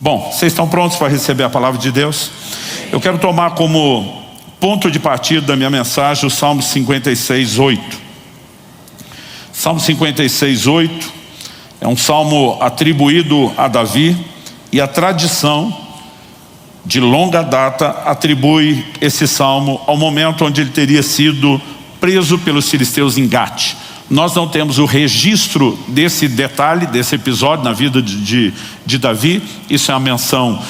Bom, vocês estão prontos para receber a palavra de Deus? Eu quero tomar como ponto de partida da minha mensagem o Salmo 56:8. Salmo 56:8 é um salmo atribuído a Davi, e a tradição de longa data atribui esse salmo ao momento onde ele teria sido preso pelos filisteus em Gate. Nós não temos o registro desse detalhe, desse episódio na vida de Davi. Isso é uma menção,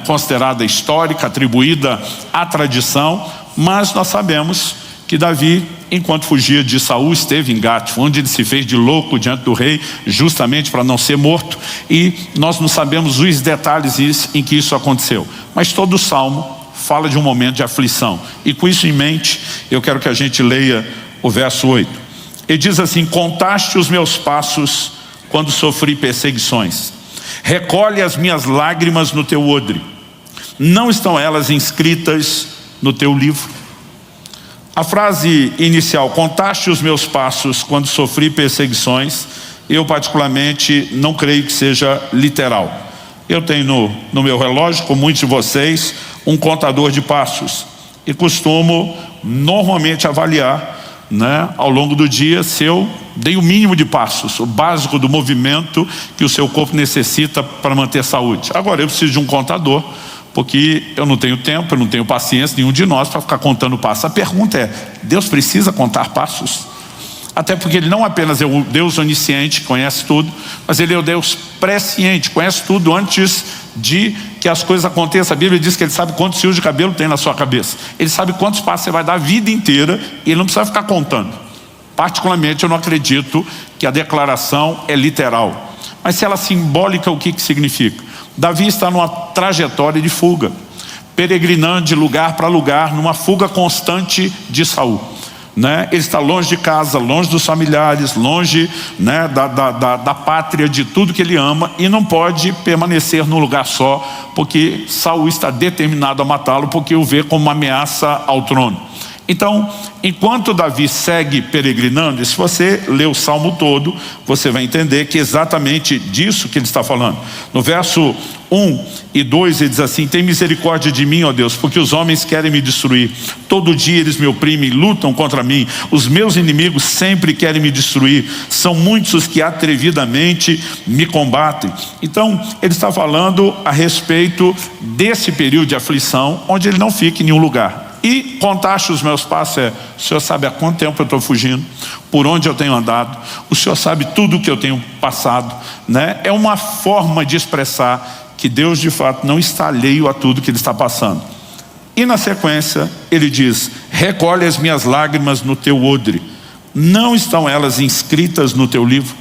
considerada histórica, atribuída à tradição, mas nós sabemos que Davi, enquanto fugia de Saul, esteve em Gate, onde ele se fez de louco diante do rei, justamente para não ser morto, e nós não sabemos os detalhes em que isso aconteceu. Mas todo o salmo fala de um momento de aflição, e com isso em mente, eu quero que a gente leia o verso 8. Ele diz assim: contaste os meus passos quando sofri perseguições, recolhe as minhas lágrimas no teu odre, não estão elas inscritas no teu livro? A frase inicial, contaste os meus passos quando sofri perseguições, eu particularmente não creio que seja literal. Eu tenho no meu relógio, como muitos de vocês, um contador de passos, e costumo normalmente avaliar ao longo do dia se eu dei o mínimo de passos, o básico do movimento que o seu corpo necessita para manter saúde. Agora eu preciso de um contador, porque eu não tenho tempo, eu não tenho paciência, nenhum de nós, para ficar contando passos. A pergunta é: Deus precisa contar passos? Até porque Ele não apenas é o Deus onisciente, que conhece tudo, mas Ele é o Deus presciente, conhece tudo antes de que as coisas aconteçam. A Bíblia diz que Ele sabe quantos fios de cabelo tem na sua cabeça. Ele sabe quantos passos você vai dar a vida inteira, e Ele não precisa ficar contando. Particularmente eu não acredito que a declaração é literal. Mas se ela é simbólica, o que significa? Davi está numa trajetória de fuga, peregrinando de lugar para lugar, numa fuga constante de Saul. Ele está longe de casa, longe dos familiares, longe da pátria, de tudo que ele ama, e não pode permanecer num lugar só, porque Saul está determinado a matá-lo, porque o vê como uma ameaça ao trono. Então, enquanto Davi segue peregrinando, e se você ler o salmo todo, você vai entender que é exatamente disso que ele está falando. No verso 1 e 2 ele diz assim: tem misericórdia de mim, ó Deus, porque os homens querem me destruir. Todo dia eles me oprimem, lutam contra mim. Os meus inimigos sempre querem me destruir. São muitos os que atrevidamente me combatem. Então, ele está falando a respeito desse período de aflição, onde ele não fica em nenhum lugar. E contaste os meus passos, o Senhor sabe há quanto tempo eu estou fugindo, por onde eu tenho andado, o Senhor sabe tudo o que eu tenho passado, É uma forma de expressar que Deus de fato não está alheio a tudo que ele está passando. E na sequência ele diz: recolhe as minhas lágrimas no teu odre, não estão elas inscritas no teu livro?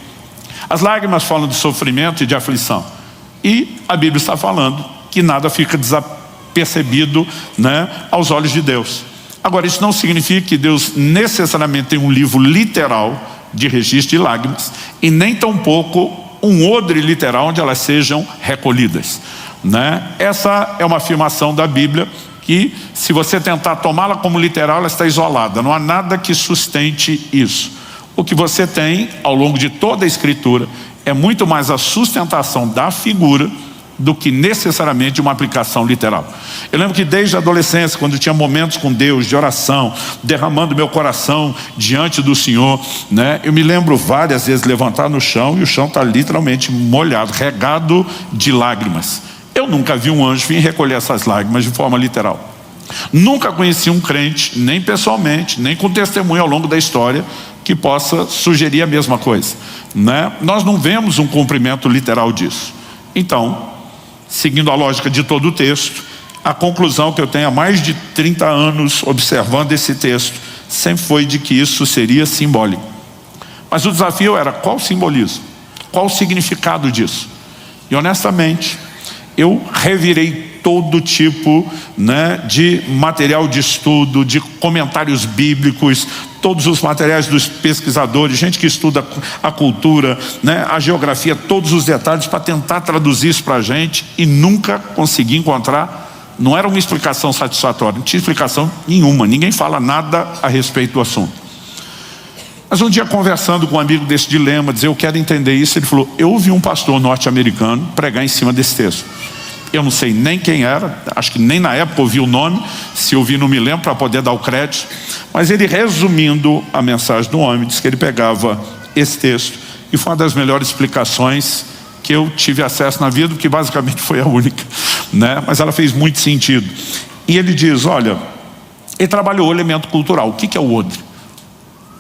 As lágrimas falam de sofrimento e de aflição, e a Bíblia está falando que nada fica percebido aos olhos de Deus. Agora, isso não significa que Deus necessariamente tem um livro literal de registro de lágrimas, e nem tampouco um odre literal onde elas sejam recolhidas. Essa é uma afirmação da Bíblia que, se você tentar tomá-la como literal, ela está isolada. Não há nada que sustente isso. O que você tem ao longo de toda a Escritura é muito mais a sustentação da figura do que necessariamente uma aplicação literal. Eu lembro que desde a adolescência, quando eu tinha momentos com Deus, de oração, derramando meu coração diante do Senhor, eu me lembro várias vezes levantar no chão, e o chão está literalmente molhado, regado de lágrimas. Eu nunca vi um anjo vir recolher essas lágrimas de forma literal. Nunca conheci um crente, nem pessoalmente, nem com testemunho ao longo da história, que possa sugerir a mesma coisa. Nós não vemos um cumprimento literal disso. Então, seguindo a lógica de todo o texto, a conclusão que eu tenho há mais de 30 anos observando esse texto sempre foi de que isso seria simbólico. Mas o desafio era: qual o simbolismo? Qual o significado disso? E honestamente, eu revirei todo tipo de material de estudo, de comentários bíblicos, todos os materiais dos pesquisadores, gente que estuda a cultura, a geografia, todos os detalhes, para tentar traduzir isso para a gente, e nunca consegui encontrar. Não era uma explicação satisfatória, não tinha explicação nenhuma, ninguém fala nada a respeito do assunto. Mas um dia, conversando com um amigo desse dilema, dizer: eu quero entender isso, ele falou: eu ouvi um pastor norte-americano pregar em cima desse texto. Eu não sei nem quem era, acho que nem na época ouvi o nome, se ouvi não me lembro para poder dar o crédito. Mas ele, resumindo a mensagem do homem, disse que ele pegava esse texto, e foi uma das melhores explicações que eu tive acesso na vida, porque basicamente foi a única, né? Mas ela fez muito sentido. E ele diz, olha, ele trabalhou o elemento cultural. O que é o odre?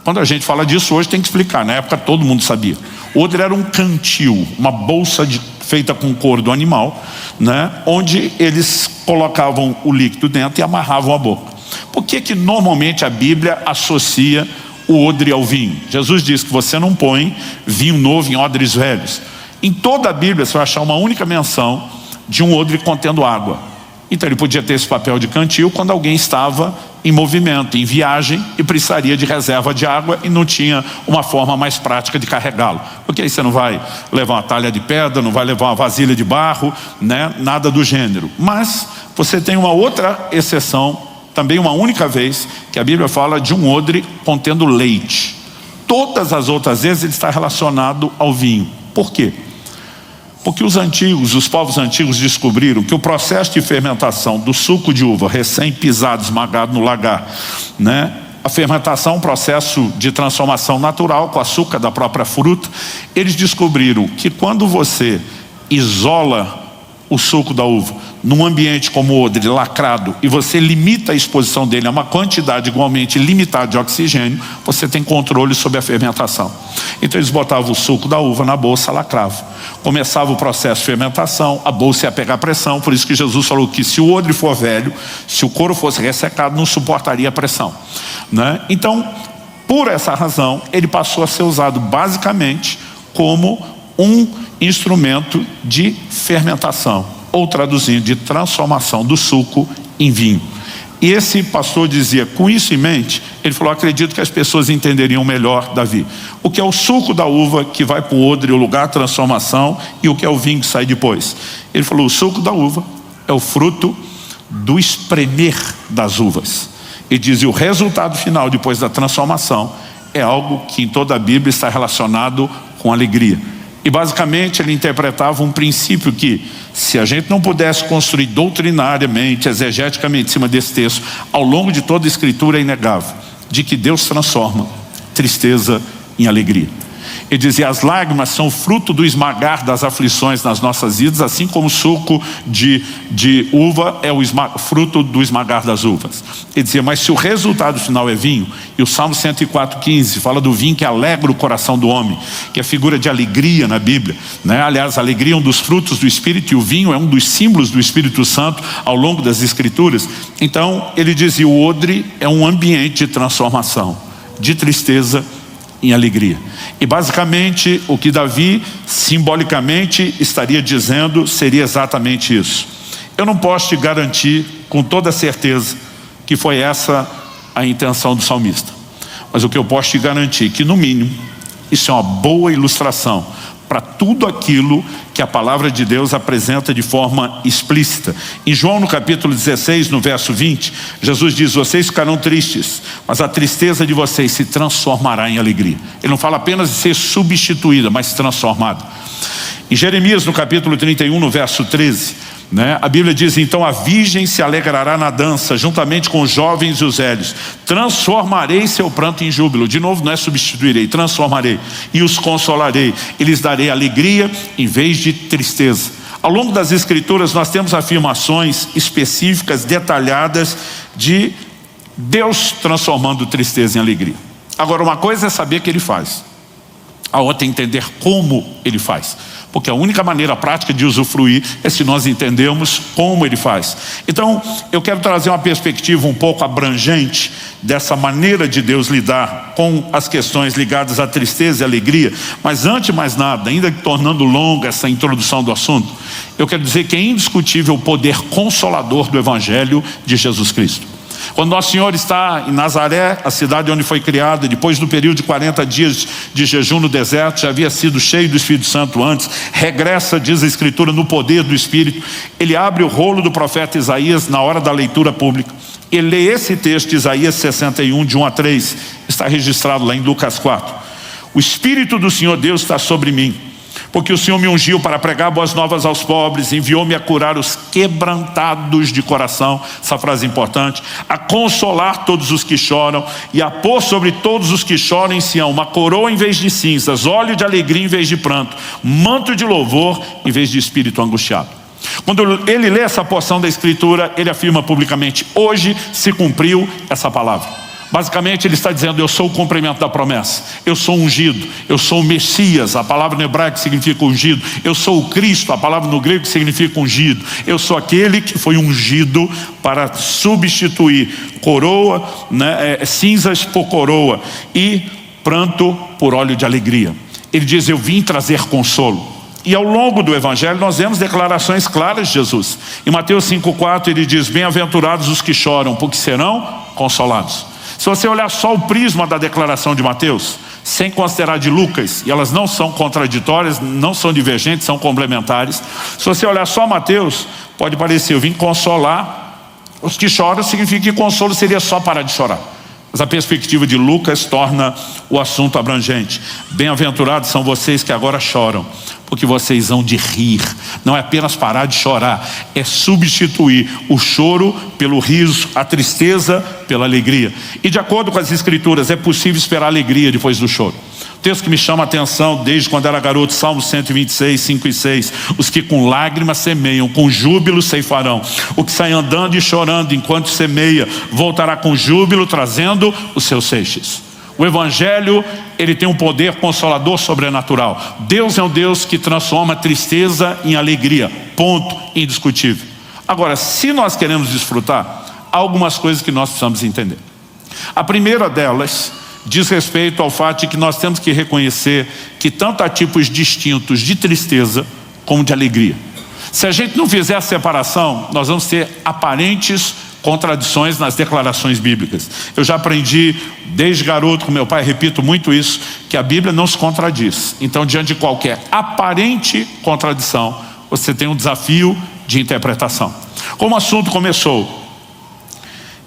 Quando a gente fala disso hoje tem que explicar, na época todo mundo sabia. O odre era um cantil, uma bolsa feita com couro do animal, né? Onde eles colocavam o líquido dentro e amarravam a boca. Por que normalmente a Bíblia associa o odre ao vinho? Jesus diz que você não põe vinho novo em odres velhos. Em toda a Bíblia você vai achar uma única menção de um odre contendo água. Então ele podia ter esse papel de cantil quando alguém estava em movimento, em viagem, e precisaria de reserva de água e não tinha uma forma mais prática de carregá-lo. Porque aí você não vai levar uma talha de pedra, não vai levar uma vasilha de barro, né? Nada do gênero. Mas você tem uma outra exceção, também uma única vez, que a Bíblia fala de um odre contendo leite. Todas as outras vezes ele está relacionado ao vinho. Por quê? Porque os povos antigos descobriram que o processo de fermentação do suco de uva recém-pisado, esmagado no lagar, né? A fermentação é um processo de transformação natural com açúcar da própria fruta. Eles descobriram que quando você isola o suco da uva num ambiente como o odre, lacrado, e você limita a exposição dele a uma quantidade igualmente limitada de oxigênio, você tem controle sobre a fermentação. Então eles botavam o suco da uva na bolsa, lacravam. Começava o processo de fermentação, a bolsa ia pegar pressão, por isso que Jesus falou que se o odre for velho, se o couro fosse ressecado, não suportaria a pressão, né? Então, por essa razão, ele passou a ser usado basicamente como um instrumento de fermentação, ou traduzindo, de transformação do suco em vinho. E esse pastor dizia, com isso em mente, ele falou, acredito que as pessoas entenderiam melhor, Davi, o que é o suco da uva que vai para o odre, o lugar de transformação, e o que é o vinho que sai depois. Ele falou, o suco da uva é o fruto do espremer das uvas. Ele diz, e o resultado final depois da transformação é algo que em toda a Bíblia está relacionado com alegria. E basicamente ele interpretava um princípio que, se a gente não pudesse construir doutrinariamente, exegeticamente em cima desse texto, ao longo de toda a Escritura é inegável, de que Deus transforma tristeza em alegria. Ele dizia, as lágrimas são fruto do esmagar das aflições nas nossas vidas, assim como o suco de uva é o fruto do esmagar das uvas. Ele dizia, mas se o resultado final é vinho, e o Salmo 104:15 fala do vinho que alegra o coração do homem, que é figura de alegria na Bíblia, né? Aliás, a alegria é um dos frutos do Espírito, e o vinho é um dos símbolos do Espírito Santo ao longo das Escrituras. Então ele dizia, o odre é um ambiente de transformação, de tristeza em alegria. E basicamente o que Davi simbolicamente estaria dizendo seria exatamente isso. Eu não posso te garantir com toda certeza que foi essa a intenção do salmista, mas o que eu posso te garantir é que no mínimo isso é uma boa ilustração para tudo aquilo que a palavra de Deus apresenta de forma explícita. Em João no capítulo 16, no verso 20, Jesus diz, vocês ficarão tristes, mas a tristeza de vocês se transformará em alegria. Ele não fala apenas de ser substituída, mas transformada. Em Jeremias no capítulo 31, no verso 13, né, a Bíblia diz, então a virgem se alegrará na dança, juntamente com os jovens e os velhos. Transformarei seu pranto em júbilo. De novo, não é substituirei, transformarei. E os consolarei. E lhes darei alegria em vez de tristeza. Ao longo das Escrituras nós temos afirmações específicas, detalhadas, de Deus transformando tristeza em alegria. Agora, uma coisa é saber que Ele faz. A outra é entender como Ele faz. Porque a única maneira prática de usufruir é se nós entendemos como Ele faz. Então, eu quero trazer uma perspectiva um pouco abrangente dessa maneira de Deus lidar com as questões ligadas à tristeza e alegria. Mas antes de mais nada, ainda tornando longa essa introdução do assunto, eu quero dizer que é indiscutível o poder consolador do Evangelho de Jesus Cristo. Quando Nosso Senhor está em Nazaré, a cidade onde foi criada, depois do período de 40 dias de jejum no deserto, já havia sido cheio do Espírito Santo antes, regressa, diz a Escritura, no poder do Espírito. Ele abre o rolo do profeta Isaías na hora da leitura pública. Ele lê esse texto de Isaías 61, de 1 a 3, está registrado lá em Lucas 4. O Espírito do Senhor Deus está sobre mim, Porque o Senhor me ungiu para pregar boas novas aos pobres, enviou-me a curar os quebrantados de coração, essa frase é importante, a consolar todos os que choram e a pôr sobre todos os que choram em Sião uma coroa em vez de cinzas, óleo de alegria em vez de pranto, manto de louvor em vez de espírito angustiado. Quando ele lê essa porção da Escritura, ele afirma publicamente: hoje se cumpriu essa palavra. Basicamente ele está dizendo: eu sou o cumprimento da promessa, eu sou ungido, eu sou o Messias, a palavra no hebraico significa ungido, eu sou o Cristo, a palavra no grego significa ungido, eu sou aquele que foi ungido para substituir coroa, cinzas por coroa e pranto por óleo de alegria. Ele diz: eu vim trazer consolo. E ao longo do Evangelho nós vemos declarações claras de Jesus. Em Mateus 5,4 ele diz: bem-aventurados os que choram, porque serão consolados. Se você olhar só o prisma da declaração de Mateus, sem considerar de Lucas, e elas não são contraditórias, não são divergentes, são complementares. Se você olhar só Mateus, pode parecer: eu vim consolar os que choram, significa que consolo seria só parar de chorar. Mas a perspectiva de Lucas torna o assunto abrangente. Bem-aventurados são vocês que agora choram, porque vocês hão de rir. Não é apenas parar de chorar, é substituir o choro pelo riso, a tristeza pela alegria. E de acordo com as Escrituras, é possível esperar alegria depois do choro. O texto que me chama a atenção desde quando era garoto, Salmo 126, 5 e 6. Os que com lágrimas semeiam, com júbilo ceifarão. O que sai andando e chorando enquanto semeia, voltará com júbilo, trazendo os seus seixos. O Evangelho, ele tem um poder consolador sobrenatural. Deus é um Deus que transforma a tristeza em alegria. Ponto indiscutível. Agora, se nós queremos desfrutar, há algumas coisas que nós precisamos entender. A primeira delas diz respeito ao fato de que nós temos que reconhecer que tanto há tipos distintos de tristeza como de alegria. Se a gente não fizer a separação, nós vamos ter aparentes contradições nas declarações bíblicas. Eu já aprendi desde garoto com meu pai, repito muito isso, que a Bíblia não se contradiz. Então, diante de qualquer aparente contradição, você tem um desafio de interpretação. Como o assunto começou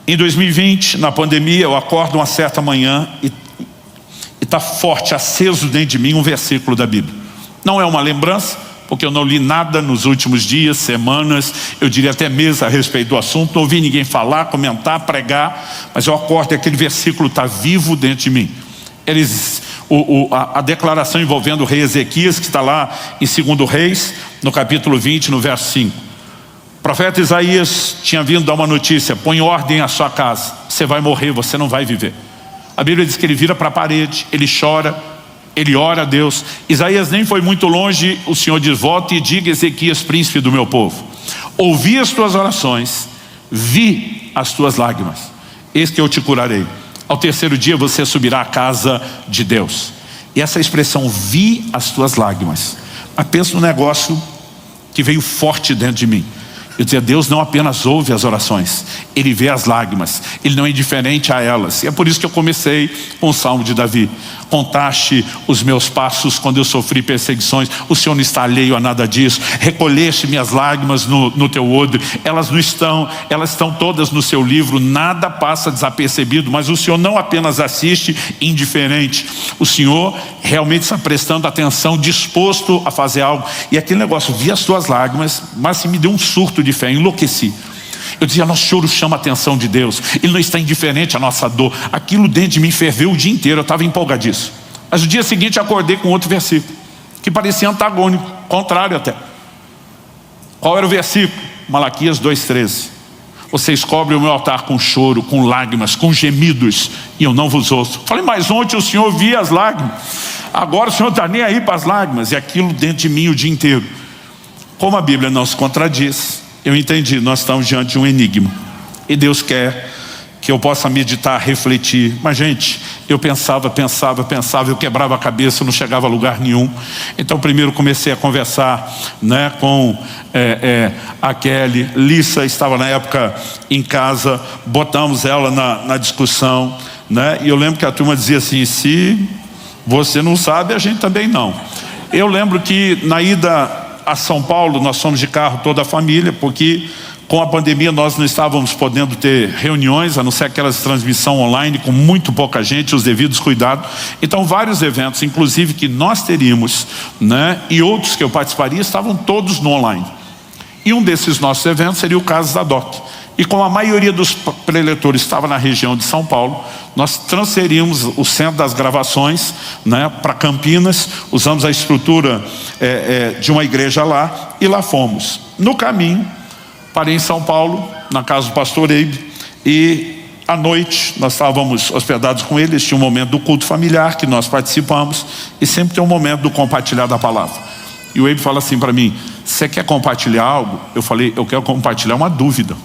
em 2020, na pandemia, eu acordo uma certa manhã e está forte, aceso dentro de mim um versículo da Bíblia. Não é uma lembrança, porque eu não li nada nos últimos dias, semanas, eu diria até meses a respeito do assunto, não ouvi ninguém falar, comentar, pregar, mas eu acordo e aquele versículo está vivo dentro de mim. A declaração envolvendo o rei Ezequias, que está lá em 2 Reis, no capítulo 20, no verso 5. O profeta Isaías tinha vindo dar uma notícia: põe ordem à sua casa, você vai morrer, você não vai viver. A Bíblia diz que ele vira para a parede, ele chora, ele ora a Deus. Isaías nem foi muito longe, o Senhor diz: volte e diga a Ezequias, príncipe do meu povo, ouvi as tuas orações, vi as tuas lágrimas, eis que eu te curarei. Ao terceiro dia você subirá à casa de Deus. E essa expressão, vi as tuas lágrimas, mas pensa num negócio que veio forte dentro de mim. Eu dizia: Deus não apenas ouve as orações, Ele vê as lágrimas, Ele não é indiferente a elas. E é por isso que eu comecei com o Salmo de Davi: contaste os meus passos quando eu sofri perseguições, o Senhor não está alheio a nada disso. Recolheste minhas lágrimas no teu odre, elas estão todas no seu livro, nada passa desapercebido. Mas o Senhor não apenas assiste indiferente, o Senhor realmente está prestando atenção, disposto a fazer algo. E aquele negócio, vi as tuas lágrimas, mas se me deu um surto de fé, enlouqueci. Eu dizia: nosso choro chama a atenção de Deus, Ele não está indiferente à nossa dor. Aquilo dentro de mim ferveu o dia inteiro, eu estava empolgadíssimo. Mas no dia seguinte acordei com outro versículo, que parecia antagônico, contrário até. Qual era o versículo? Malaquias 2,13. Vocês cobrem o meu altar com choro, com lágrimas, com gemidos, e eu não vos ouço. Falei: mas ontem o Senhor via as lágrimas, agora o Senhor está nem aí para as lágrimas. E aquilo dentro de mim o dia inteiro. Como a Bíblia não se contradiz, eu entendi, nós estamos diante de um enigma. E Deus quer que eu possa meditar, refletir. Mas gente, eu pensava, eu quebrava a cabeça, não chegava a lugar nenhum. Então primeiro comecei a conversar com a Kelly. Lissa estava na época em casa, botamos ela na discussão, E eu lembro que a turma dizia assim: se você não sabe, a gente também não. Eu lembro que na ida a São Paulo, nós fomos de carro, toda a família, porque Com a pandemia nós não estávamos podendo ter reuniões, a não ser aquelas de transmissão online com muito pouca gente, os devidos cuidados. Então vários eventos, inclusive que nós teríamos, né, e outros que eu participaria, estavam todos no online. E um desses nossos eventos seria o Casas da DOC. E como a maioria dos preletores estava na região de São Paulo, nós transferimos o centro das gravações, né, para Campinas, usamos a estrutura de uma igreja lá, e lá fomos. No caminho, parei em São Paulo, na casa do pastor Eibe, e à noite nós estávamos hospedados com eles, tinha um momento do culto familiar que nós participamos, e sempre tem um momento do compartilhar da palavra. E o Eibe fala assim para mim: você quer compartilhar algo? Eu falei: eu quero compartilhar uma dúvida.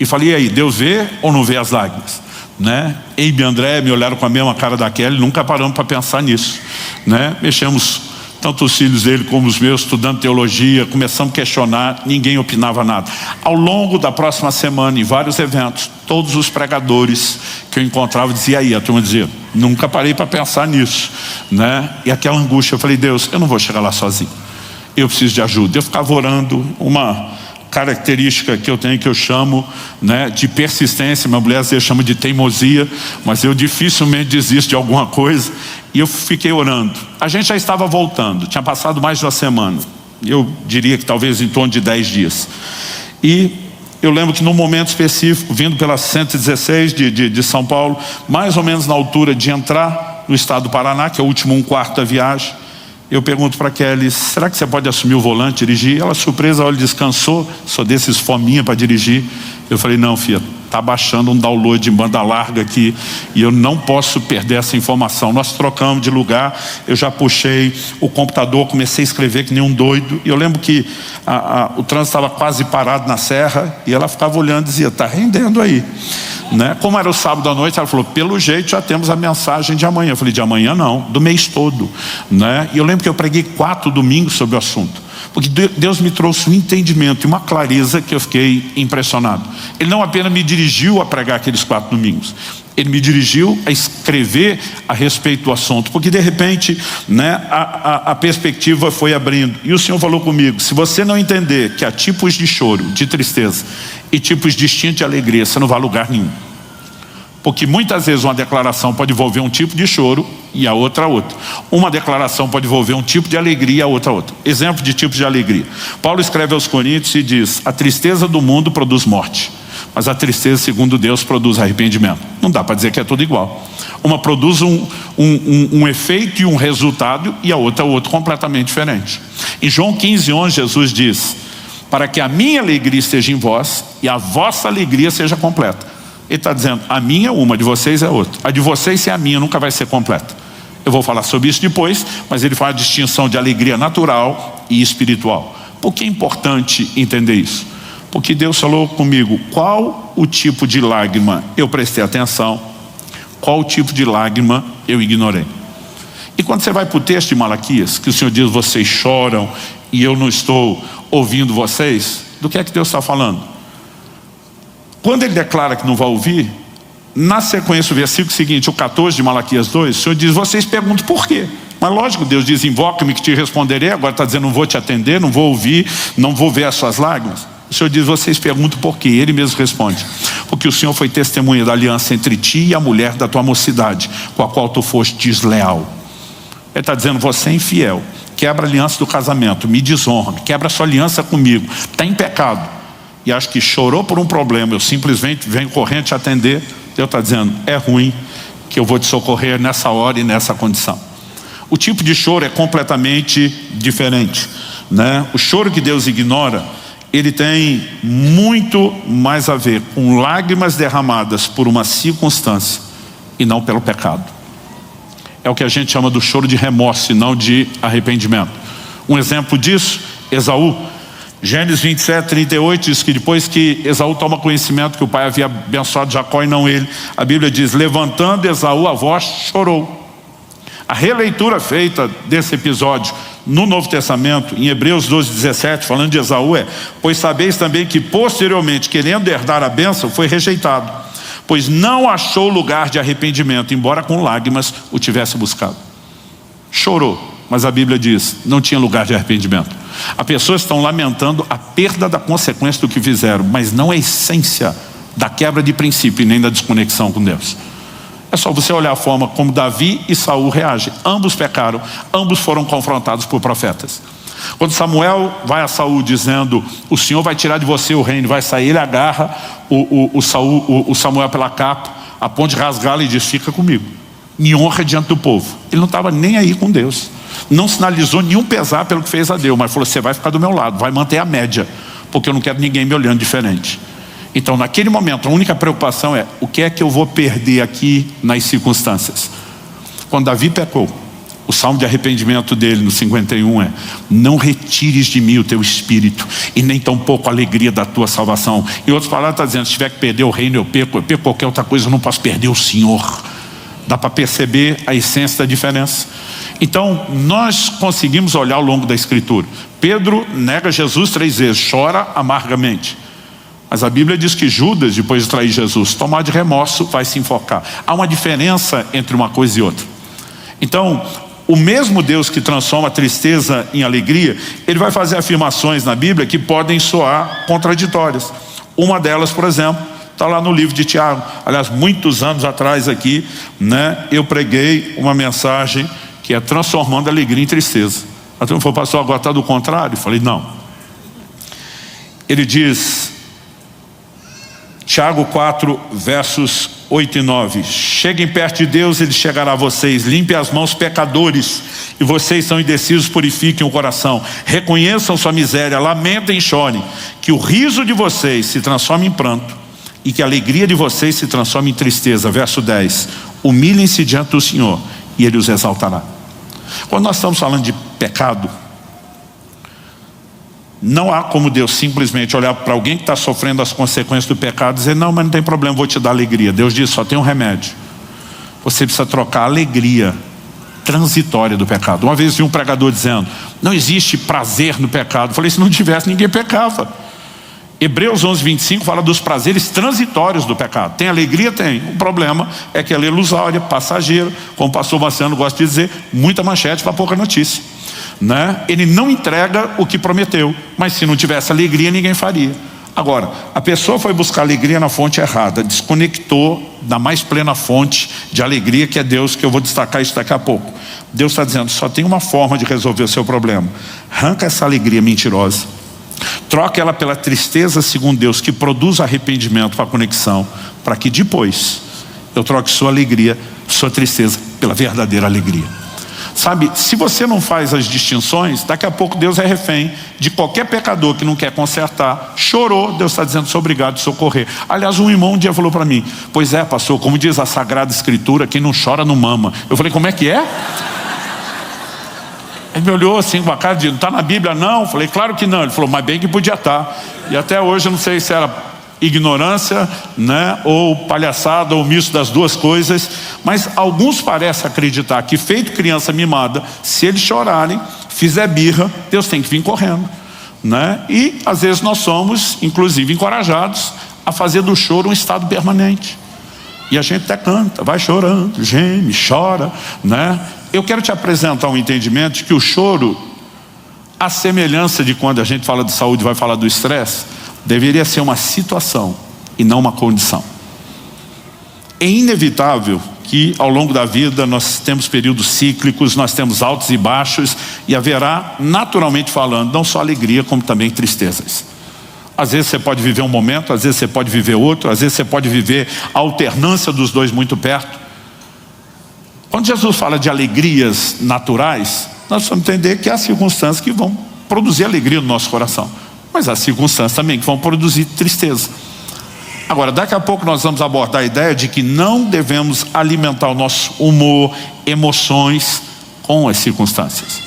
E falei: e aí, Deus vê ou não vê as lágrimas? Né? Eibe e André me olharam com a mesma cara da Kelly, nunca paramos para pensar nisso, né? Mexemos, tanto os filhos dele como os meus, estudando teologia, começamos a questionar, ninguém opinava nada. Ao longo da próxima semana, em vários eventos, todos os pregadores que eu encontrava diziam: aí, a turma dizia: nunca parei para pensar nisso, né? E aquela angústia, eu falei: Deus, eu não vou chegar lá sozinho, eu preciso de ajuda. Eu ficava orando. Uma característica que eu tenho, que eu chamo, né, de persistência, minha mulher às vezes chama de teimosia, mas eu dificilmente desisto de alguma coisa, e eu fiquei orando. A gente já estava voltando, tinha passado mais de uma semana, eu diria que talvez em torno de 10 dias, e eu lembro que num momento específico, vindo pela 116 de São Paulo, mais ou menos na altura de entrar no estado do Paraná, que é o último 1/4 da viagem, eu pergunto para Kelly: será que você pode assumir o volante, dirigir? Ela, surpresa, olha, descansou, sou desses fominha para dirigir. Eu falei: não, filha, está baixando um download de banda larga aqui e eu não posso perder essa informação. Nós trocamos de lugar, eu já puxei o computador, comecei a escrever que nem um doido. E eu lembro que o trânsito estava quase parado na serra e ela ficava olhando e dizia: está rendendo aí, né? Como era o sábado à noite, ela falou: pelo jeito já temos a mensagem de amanhã. Eu falei: de amanhã não, do mês todo, né? E eu lembro que eu preguei 4 domingos sobre o assunto, porque Deus me trouxe um entendimento e uma clareza que eu fiquei impressionado. Ele não apenas me dirigiu a pregar aqueles 4 domingos, ele me dirigiu a escrever a respeito do assunto, porque de repente, né, a perspectiva foi abrindo. E o Senhor falou comigo: se você não entender que há tipos de choro, de tristeza, e tipos distintos de alegria, você não vai a lugar nenhum. Porque muitas vezes uma declaração pode envolver um tipo de choro e a outra. Uma declaração pode envolver um tipo de alegria e a outra. Exemplo de tipos de alegria. Paulo escreve aos Coríntios e diz: a tristeza do mundo produz morte, mas a tristeza segundo Deus produz arrependimento. Não dá para dizer que é tudo igual. Uma produz um efeito e um resultado, e a outra outro completamente diferente. Em João 15:11 Jesus diz: para que a minha alegria esteja em vós e a vossa alegria seja completa. Ele está dizendo: a minha é uma, a de vocês é outra. A de vocês sem a minha nunca vai ser completa. Eu vou falar sobre isso depois, mas ele faz a distinção de alegria natural e espiritual. Por que é importante entender isso? Porque Deus falou comigo qual o tipo de lágrima eu prestei atenção, qual o tipo de lágrima eu ignorei. E quando você vai para o texto de Malaquias, que o Senhor diz: vocês choram e eu não estou ouvindo vocês, do que é que Deus está falando? Quando ele declara que não vai ouvir, na sequência o versículo seguinte, o 14 de Malaquias 2, o Senhor diz: vocês perguntam por quê? Mas lógico, Deus diz: invoca-me que te responderei. Agora está dizendo: não vou te atender, não vou ouvir, não vou ver as suas lágrimas. O Senhor diz: vocês perguntam por quê? Ele mesmo responde: porque o Senhor foi testemunha da aliança entre ti e a mulher da tua mocidade, com a qual tu foste desleal. Ele está dizendo: você é infiel, quebra a aliança do casamento, me desonra, quebra a sua aliança comigo, está em pecado. E acho que chorou por um problema, eu simplesmente venho correndo te atender. Deus está dizendo: é ruim, que eu vou te socorrer nessa hora e nessa condição. O tipo de choro é completamente diferente, né? O choro que Deus ignora, ele tem muito mais a ver com lágrimas derramadas por uma circunstância e não pelo pecado. É o que a gente chama do choro de remorso e não de arrependimento. Um exemplo disso, Esaú. Gênesis 27:38 diz que depois que Esaú toma conhecimento que o pai havia abençoado Jacó e não ele, a Bíblia diz: levantando Esaú a voz, chorou. A releitura feita desse episódio no Novo Testamento, em Hebreus 12:17, falando de Esaú, é: pois sabeis também que posteriormente, querendo herdar a bênção, foi rejeitado, pois não achou lugar de arrependimento, embora com lágrimas o tivesse buscado. Chorou, mas a Bíblia diz: não tinha lugar de arrependimento. As pessoas estão lamentando a perda da consequência do que fizeram, mas não a essência da quebra de princípio e nem da desconexão com Deus. É só você olhar a forma como Davi e Saul reagem. Ambos pecaram, ambos foram confrontados por profetas. Quando Samuel vai a Saul dizendo: o Senhor vai tirar de você o reino, vai sair, ele agarra o Samuel pela capa, a ponto de rasgá-lo e diz: fica comigo, me honra diante do povo. Ele não estava nem aí com Deus, não sinalizou nenhum pesar pelo que fez a Deus, mas falou: você vai ficar do meu lado, vai manter a média, porque eu não quero ninguém me olhando diferente. Então naquele momento a única preocupação é: o que é que eu vou perder aqui nas circunstâncias? Quando Davi pecou, o salmo de arrependimento dele no 51 é: não retires de mim o teu espírito e nem tampouco a alegria da tua salvação. Em outras palavras está dizendo: se tiver que perder o reino, eu perco qualquer outra coisa, eu não posso perder o Senhor. Dá para perceber a essência da diferença. Então nós conseguimos olhar ao longo da Escritura. Pedro nega Jesus 3 vezes, chora amargamente. Mas a Bíblia diz que Judas, depois de trair Jesus, tomar de remorso, vai se enfocar. Há uma diferença entre uma coisa e outra. Então, o mesmo Deus que transforma a tristeza em alegria, ele vai fazer afirmações na Bíblia que podem soar contraditórias. Uma delas, por exemplo, está lá no livro de Tiago. Aliás, muitos anos atrás aqui, eu preguei uma mensagem que é transformando a alegria em tristeza. A turma falou: pastor, agora está do contrário? Eu falei: não. Ele diz, Tiago 4, versos 8 e 9: cheguem perto de Deus, ele chegará a vocês. Limpe as mãos, pecadores, e vocês são indecisos, purifiquem o coração. Reconheçam sua miséria, lamentem e chorem. Que o riso de vocês se transforme em pranto e que a alegria de vocês se transforme em tristeza. Verso 10: humilhem-se diante do Senhor e ele os exaltará. Quando nós estamos falando de pecado, não há como Deus simplesmente olhar para alguém que está sofrendo as consequências do pecado e dizer: não, mas não tem problema, vou te dar alegria. Deus diz: só tem um remédio. Você precisa trocar a alegria transitória do pecado. Uma vez vi um pregador dizendo: não existe prazer no pecado. Eu falei: se não tivesse, ninguém pecava. Hebreus 11, 25 fala dos prazeres transitórios do pecado. Tem alegria? Tem. O problema é que ela é ilusória, passageira, como o pastor Marciano gosta de dizer, muita manchete para pouca notícia. Ele não entrega o que prometeu, mas se não tivesse alegria, ninguém faria. Agora, a pessoa foi buscar alegria na fonte errada, desconectou da mais plena fonte de alegria, que é Deus, que eu vou destacar isso daqui a pouco. Deus está dizendo: só tem uma forma de resolver o seu problema. Arranca essa alegria mentirosa, troca ela pela tristeza segundo Deus, que produz arrependimento para a conexão, para que depois eu troque sua alegria, sua tristeza pela verdadeira alegria. Sabe, se você não faz as distinções, daqui a pouco Deus é refém de qualquer pecador que não quer consertar. Chorou, Deus está dizendo: sou obrigado a socorrer. Aliás, um irmão um dia falou para mim: pois é, pastor, como diz a Sagrada Escritura, quem não chora não mama. Eu falei: como é que é? Ele me olhou assim com a cara de: não está na Bíblia não? Eu falei: claro que não. Ele falou: mas bem que podia estar. E até hoje eu não sei se era ignorância, ou palhaçada, ou misto das duas coisas, mas alguns parecem acreditar que, feito criança mimada, se eles chorarem, fizer birra, Deus tem que vir correndo, e às vezes nós somos inclusive encorajados a fazer do choro um estado permanente, e a gente até canta, vai chorando, geme, chora, Eu quero te apresentar um entendimento de que o choro, a semelhança de quando a gente fala de saúde e vai falar do estresse, deveria ser uma situação e não uma condição. É inevitável que ao longo da vida nós temos períodos cíclicos, nós temos altos e baixos, e haverá, naturalmente falando, não só alegria como também tristezas. Às vezes você pode viver um momento, às vezes você pode viver outro, às vezes você pode viver a alternância dos dois muito perto. Quando Jesus fala de alegrias naturais, nós precisamos entender que há circunstâncias que vão produzir alegria no nosso coração, mas há circunstâncias também que vão produzir tristeza. Agora, daqui a pouco nós vamos abordar a ideia de que não devemos alimentar o nosso humor, emoções com as circunstâncias.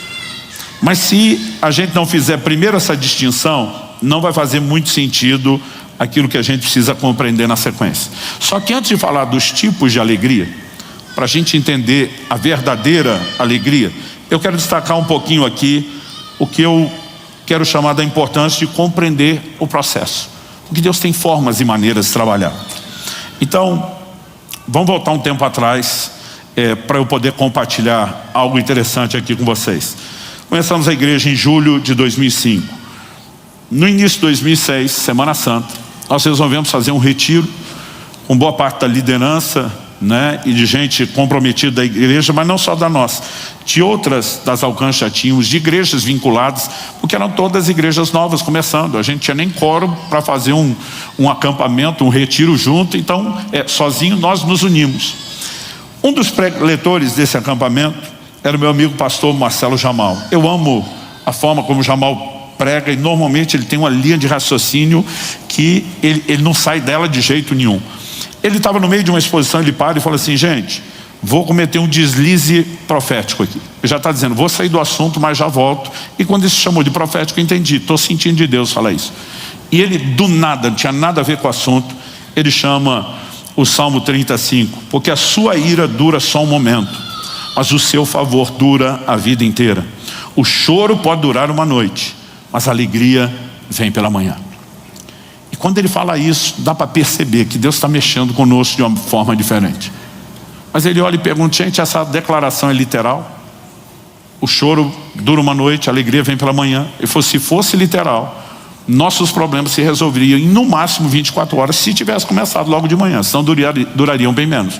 Mas se a gente não fizer primeiro essa distinção, não vai fazer muito sentido aquilo que a gente precisa compreender na sequência. Só que antes de falar dos tipos de alegria, para a gente entender a verdadeira alegria, eu quero destacar um pouquinho aqui o que eu quero chamar da importância de compreender o processo. Porque Deus tem formas e maneiras de trabalhar. Então, vamos voltar um tempo atrás para eu poder compartilhar algo interessante aqui com vocês. Começamos a igreja em julho de 2005. No início de 2006, Semana Santa, nós resolvemos fazer um retiro com boa parte da liderança, né, e de gente comprometida da igreja, mas não só da nossa, de outras das alcances já tínhamos, de igrejas vinculadas, porque eram todas igrejas novas começando. A gente tinha nem quórum para fazer um acampamento, um retiro junto, então sozinho nós nos unimos. Um dos preletores desse acampamento era o meu amigo pastor Marcelo Jamal. Eu amo a forma como o Jamal prega, e normalmente ele tem uma linha de raciocínio que ele não sai dela de jeito nenhum. Ele estava no meio de uma exposição, ele para e fala assim: gente, vou cometer um deslize profético aqui. Ele já está dizendo, vou sair do assunto, mas já volto. E quando ele se chamou de profético, eu entendi, estou sentindo de Deus falar isso. E ele, do nada, não tinha nada a ver com o assunto, ele chama o Salmo 35, porque a sua ira dura só um momento, mas o seu favor dura a vida inteira. O choro pode durar uma noite, mas a alegria vem pela manhã. Quando ele fala isso, dá para perceber que Deus está mexendo conosco de uma forma diferente. Mas ele olha e pergunta: gente, essa declaração é literal? O choro dura uma noite, a alegria vem pela manhã. Ele falou: se fosse literal, nossos problemas se resolveriam em no máximo 24 horas, se tivesse começado logo de manhã, senão durariam bem menos.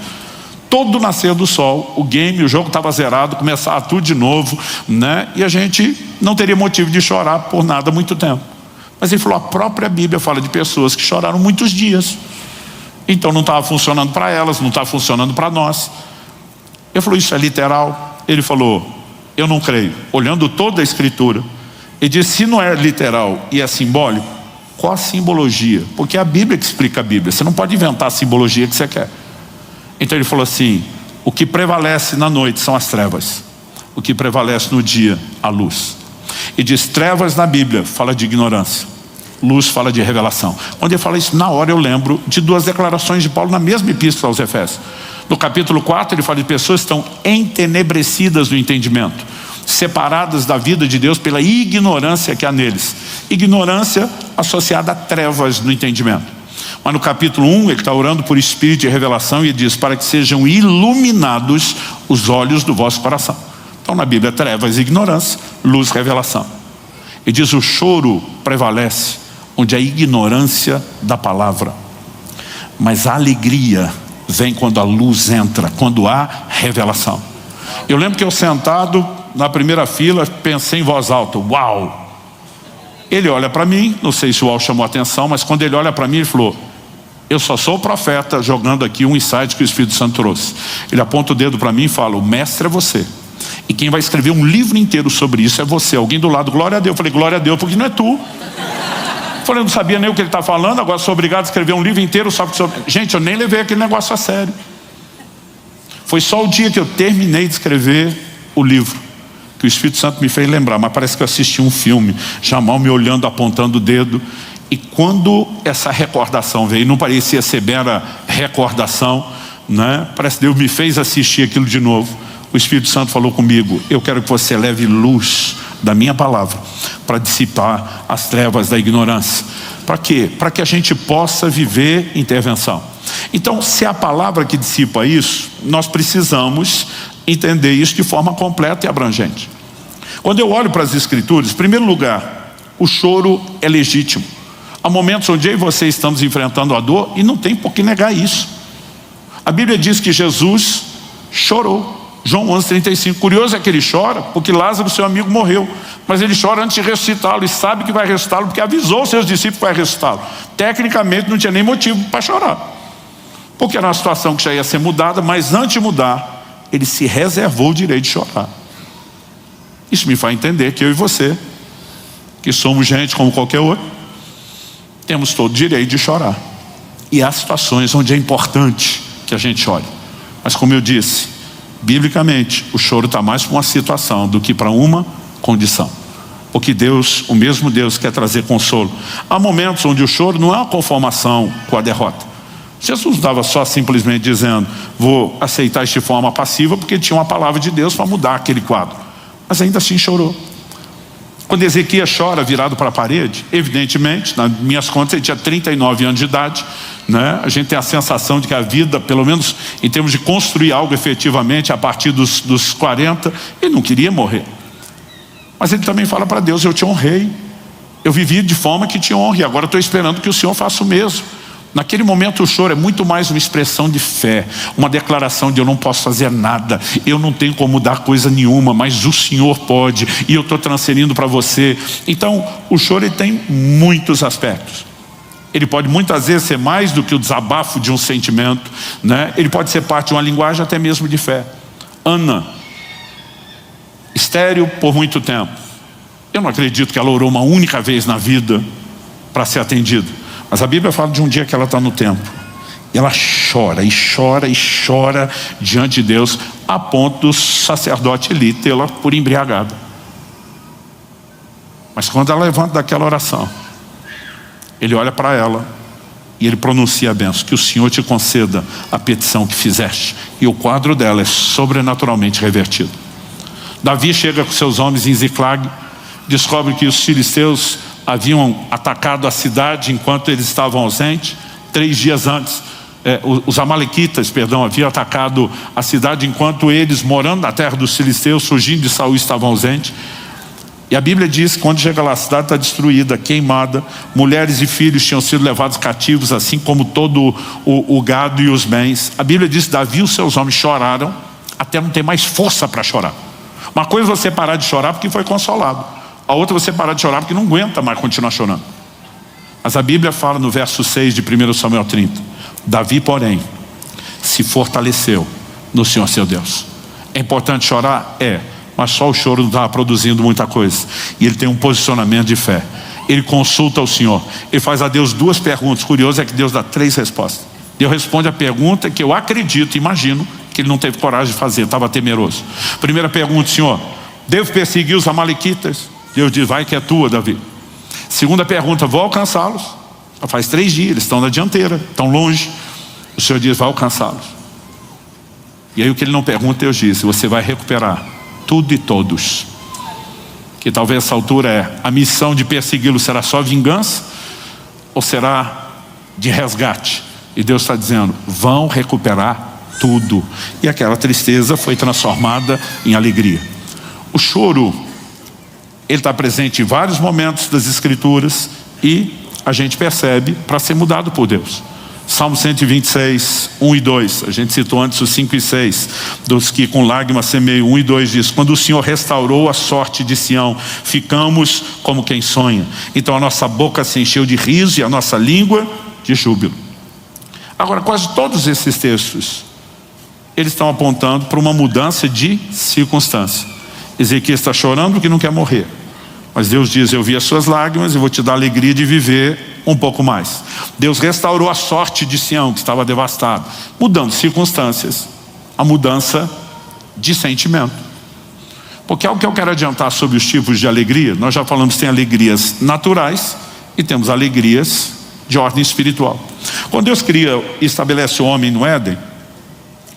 Todo nascer do sol, o jogo estava zerado, começava tudo de novo, né? E a gente não teria motivo de chorar por nada há muito tempo. Mas ele falou: a própria Bíblia fala de pessoas que choraram muitos dias. Então não estava funcionando para elas, não está funcionando para nós. Eu falei: isso é literal? Ele falou: eu não creio. Olhando toda a escritura, ele disse: se não é literal e é simbólico, qual a simbologia? Porque é a Bíblia que explica a Bíblia. Você não pode inventar a simbologia que você quer. Então ele falou assim: o que prevalece na noite são as trevas, o que prevalece no dia, a luz. E diz: trevas na Bíblia fala de ignorância, luz fala de revelação. Quando ele fala isso, na hora eu lembro de duas declarações de Paulo na mesma epístola aos Efésios. No capítulo 4 ele fala de pessoas que estão entenebrecidas no entendimento, separadas da vida de Deus pela ignorância que há neles. Ignorância associada a trevas no entendimento. Mas no capítulo 1 ele está orando por espírito de revelação e ele diz: para que sejam iluminados os olhos do vosso coração. Então na Bíblia, trevas e ignorância, luz, revelação. E diz: o choro prevalece onde a ignorância da palavra, mas a alegria vem quando a luz entra, quando há revelação. Eu lembro que eu sentado na primeira fila pensei em voz alta: uau! Ele olha para mim, não sei se o uau chamou a atenção, mas quando ele olha para mim ele falou: eu só sou o profeta jogando aqui um insight que o Espírito Santo trouxe. Ele aponta o dedo para mim e fala: o mestre é você. E quem vai escrever um livro inteiro sobre isso é você. Alguém do lado: glória a Deus. Eu falei: glória a Deus, porque não é tu. Eu falei: eu não sabia nem o que ele está falando, agora sou obrigado a escrever um livro inteiro só sobre... Gente, eu nem levei aquele negócio a sério. Foi só o dia que eu terminei de escrever o livro que o Espírito Santo me fez lembrar. Mas parece que eu assisti um filme, Jamal me olhando, apontando o dedo. E quando essa recordação veio, não parecia ser mera recordação, né? Parece que Deus me fez assistir aquilo de novo. O Espírito Santo falou comigo: eu quero que você leve luz da minha palavra para dissipar as trevas da ignorância. Para quê? Para que a gente possa viver intervenção. Então, se é a palavra que dissipa isso, nós precisamos entender isso de forma completa e abrangente. Quando eu olho para as Escrituras, em primeiro lugar, o choro é legítimo. Há momentos onde eu e você estamos enfrentando a dor e não tem por que negar isso. A Bíblia diz que Jesus chorou. João 11:35. Curioso é que ele chora porque Lázaro, seu amigo, morreu. Mas ele chora antes de ressuscitá-lo e sabe que vai ressuscitá-lo porque avisou os seus discípulos que vai ressuscitá-lo. Tecnicamente não tinha nem motivo para chorar, porque era uma situação que já ia ser mudada, mas antes de mudar, ele se reservou o direito de chorar. Isso me faz entender que eu e você, que somos gente como qualquer outro, temos todo o direito de chorar. E há situações onde é importante que a gente chore. Mas como eu disse, biblicamente, o choro está mais para uma situação do que para uma condição. Porque Deus, o mesmo Deus, quer trazer consolo. Há momentos onde o choro não é uma conformação com a derrota. Jesus não estava só simplesmente dizendo: vou aceitar isso de forma passiva, porque tinha uma palavra de Deus para mudar aquele quadro. Mas ainda assim chorou. Quando Ezequias chora virado para a parede, evidentemente, nas minhas contas, ele tinha 39 anos de idade, né? A gente tem a sensação de que a vida, pelo menos em termos de construir algo efetivamente, a partir dos 40, ele não queria morrer. Mas ele também fala para Deus: eu te honrei, eu vivi de forma que te honre, e agora estou esperando que o Senhor faça o mesmo. Naquele momento o choro é muito mais uma expressão de fé, uma declaração de eu não posso fazer nada, eu não tenho como mudar coisa nenhuma, mas o Senhor pode, e eu estou transferindo para você. Então o choro, ele tem muitos aspectos. Ele pode muitas vezes ser mais do que o desabafo de um sentimento, né? Ele pode ser parte de uma linguagem até mesmo de fé. Ana, estéril por muito tempo, eu não acredito que ela orou uma única vez na vida para ser atendida, mas a Bíblia fala de um dia que ela está no templo e ela chora e chora e chora diante de Deus, a ponto do sacerdote Eli tê-la por embriagada. Mas quando ela levanta daquela oração, ele olha para ela e ele pronuncia a bênção: que o Senhor te conceda a petição que fizeste. E o quadro dela é sobrenaturalmente revertido. Davi chega com seus homens em Ziclag, descobre que os filisteus haviam atacado a cidade enquanto eles estavam ausentes. 3 dias antes, os amalequitas, haviam atacado a cidade enquanto eles, morando na terra dos filisteus, fugindo de Saul, estavam ausentes. E a Bíblia diz que quando chega lá, a cidade está destruída, queimada, mulheres e filhos tinham sido levados cativos, assim como todo o gado e os bens. A Bíblia diz que Davi e os seus homens choraram até não ter mais força para chorar. Uma coisa é você parar de chorar porque foi consolado, a outra é você parar de chorar porque não aguenta mais continuar chorando. Mas a Bíblia fala no verso 6 de 1 Samuel 30: Davi, porém, se fortaleceu no Senhor seu Deus. É importante chorar? É. Mas só o choro não estava produzindo muita coisa. E ele tem um posicionamento de fé. Ele consulta o Senhor. Ele faz a Deus 2 perguntas. Curioso é que Deus dá 3 respostas. Deus responde a pergunta que eu acredito, imagino, que ele não teve coragem de fazer, estava temeroso. Primeira pergunta: Senhor, devo perseguir os amalequitas? Deus diz: vai que é tua, Davi. Segunda pergunta: vou alcançá-los? Já faz 3 dias, eles estão na dianteira, estão longe. O Senhor diz: vai alcançá-los. E aí o que ele não pergunta, Deus diz: você vai recuperar tudo e todos. Que talvez essa altura a missão de persegui-lo será só vingança ou será de resgate? E Deus está dizendo: vão recuperar tudo. E aquela tristeza foi transformada em alegria. O choro, ele está presente em vários momentos das Escrituras e a gente percebe para ser mudado por Deus. Salmo 126, 1 e 2, a gente citou antes os 5 e 6, dos que com lágrimas semeiam. 1 e 2 diz: quando o Senhor restaurou a sorte de Sião, ficamos como quem sonha. Então a nossa boca se encheu de riso e a nossa língua de júbilo. Agora, quase todos esses textos, eles estão apontando para uma mudança de circunstância. Ezequias está chorando porque não quer morrer, mas Deus diz: eu vi as suas lágrimas e vou te dar a alegria de viver um pouco mais. Deus restaurou a sorte de Sião, que estava devastada, mudando circunstâncias, a mudança de sentimento. Porque algo que eu quero adiantar sobre os tipos de alegria, nós já falamos que tem alegrias naturais e temos alegrias de ordem espiritual. Quando Deus cria e estabelece o homem no Éden,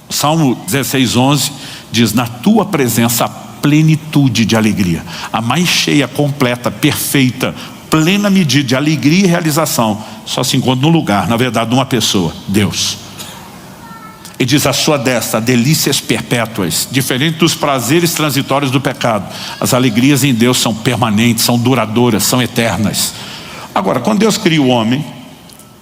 Salmo 16, 11 diz: na tua presença há plenitude de alegria, a mais cheia, completa, perfeita, plena medida de alegria e realização só se encontra no lugar, na verdade, de uma pessoa: Deus. Ele diz: a sua destra, delícias perpétuas. Diferente dos prazeres transitórios do pecado, as alegrias em Deus são permanentes, são duradouras, são eternas. Agora, quando Deus cria o homem,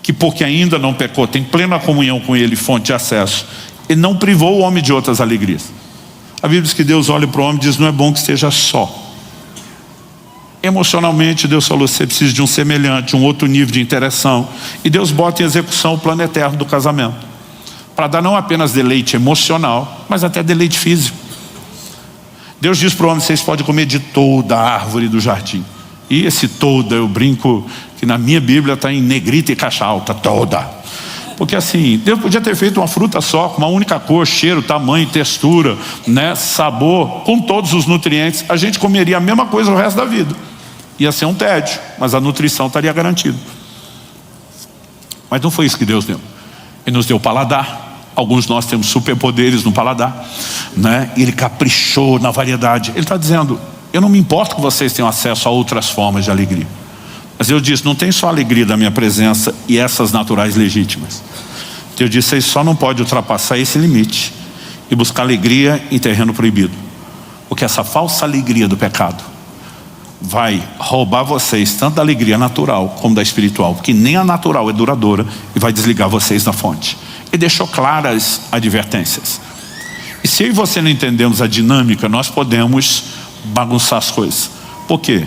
que porque ainda não pecou, tem plena comunhão com ele, fonte de acesso, ele não privou o homem de outras alegrias. A Bíblia diz que Deus olha para o homem e diz: não é bom que esteja só. Emocionalmente Deus falou: você precisa de um semelhante, um outro nível de interação. E Deus bota em execução o plano eterno do casamento, para dar não apenas deleite emocional, mas até deleite físico. Deus diz para o homem: vocês podem comer de toda a árvore do jardim. E esse toda, eu brinco que na minha Bíblia está em negrita e caixa alta, toda. Porque assim, Deus podia ter feito uma fruta só, com uma única cor, cheiro, tamanho, textura, né, sabor, com todos os nutrientes. A gente comeria a mesma coisa o resto da vida. Ia ser um tédio, mas a nutrição estaria garantida. Mas não foi isso que Deus deu. Ele nos deu paladar. Alguns de nós temos superpoderes no paladar, né? E Ele caprichou na variedade. Ele está dizendo: eu não me importo que vocês tenham acesso a outras formas de alegria. Mas eu disse: não tem só a alegria da minha presença e essas naturais legítimas. Eu disse: vocês só não podem ultrapassar esse limite e buscar alegria em terreno proibido. Porque essa falsa alegria do pecado vai roubar vocês tanto da alegria natural como da espiritual, porque nem a natural é duradoura, e vai desligar vocês da fonte. Ele deixou claras advertências. E se eu e você não entendemos a dinâmica, nós podemos bagunçar as coisas. Por quê?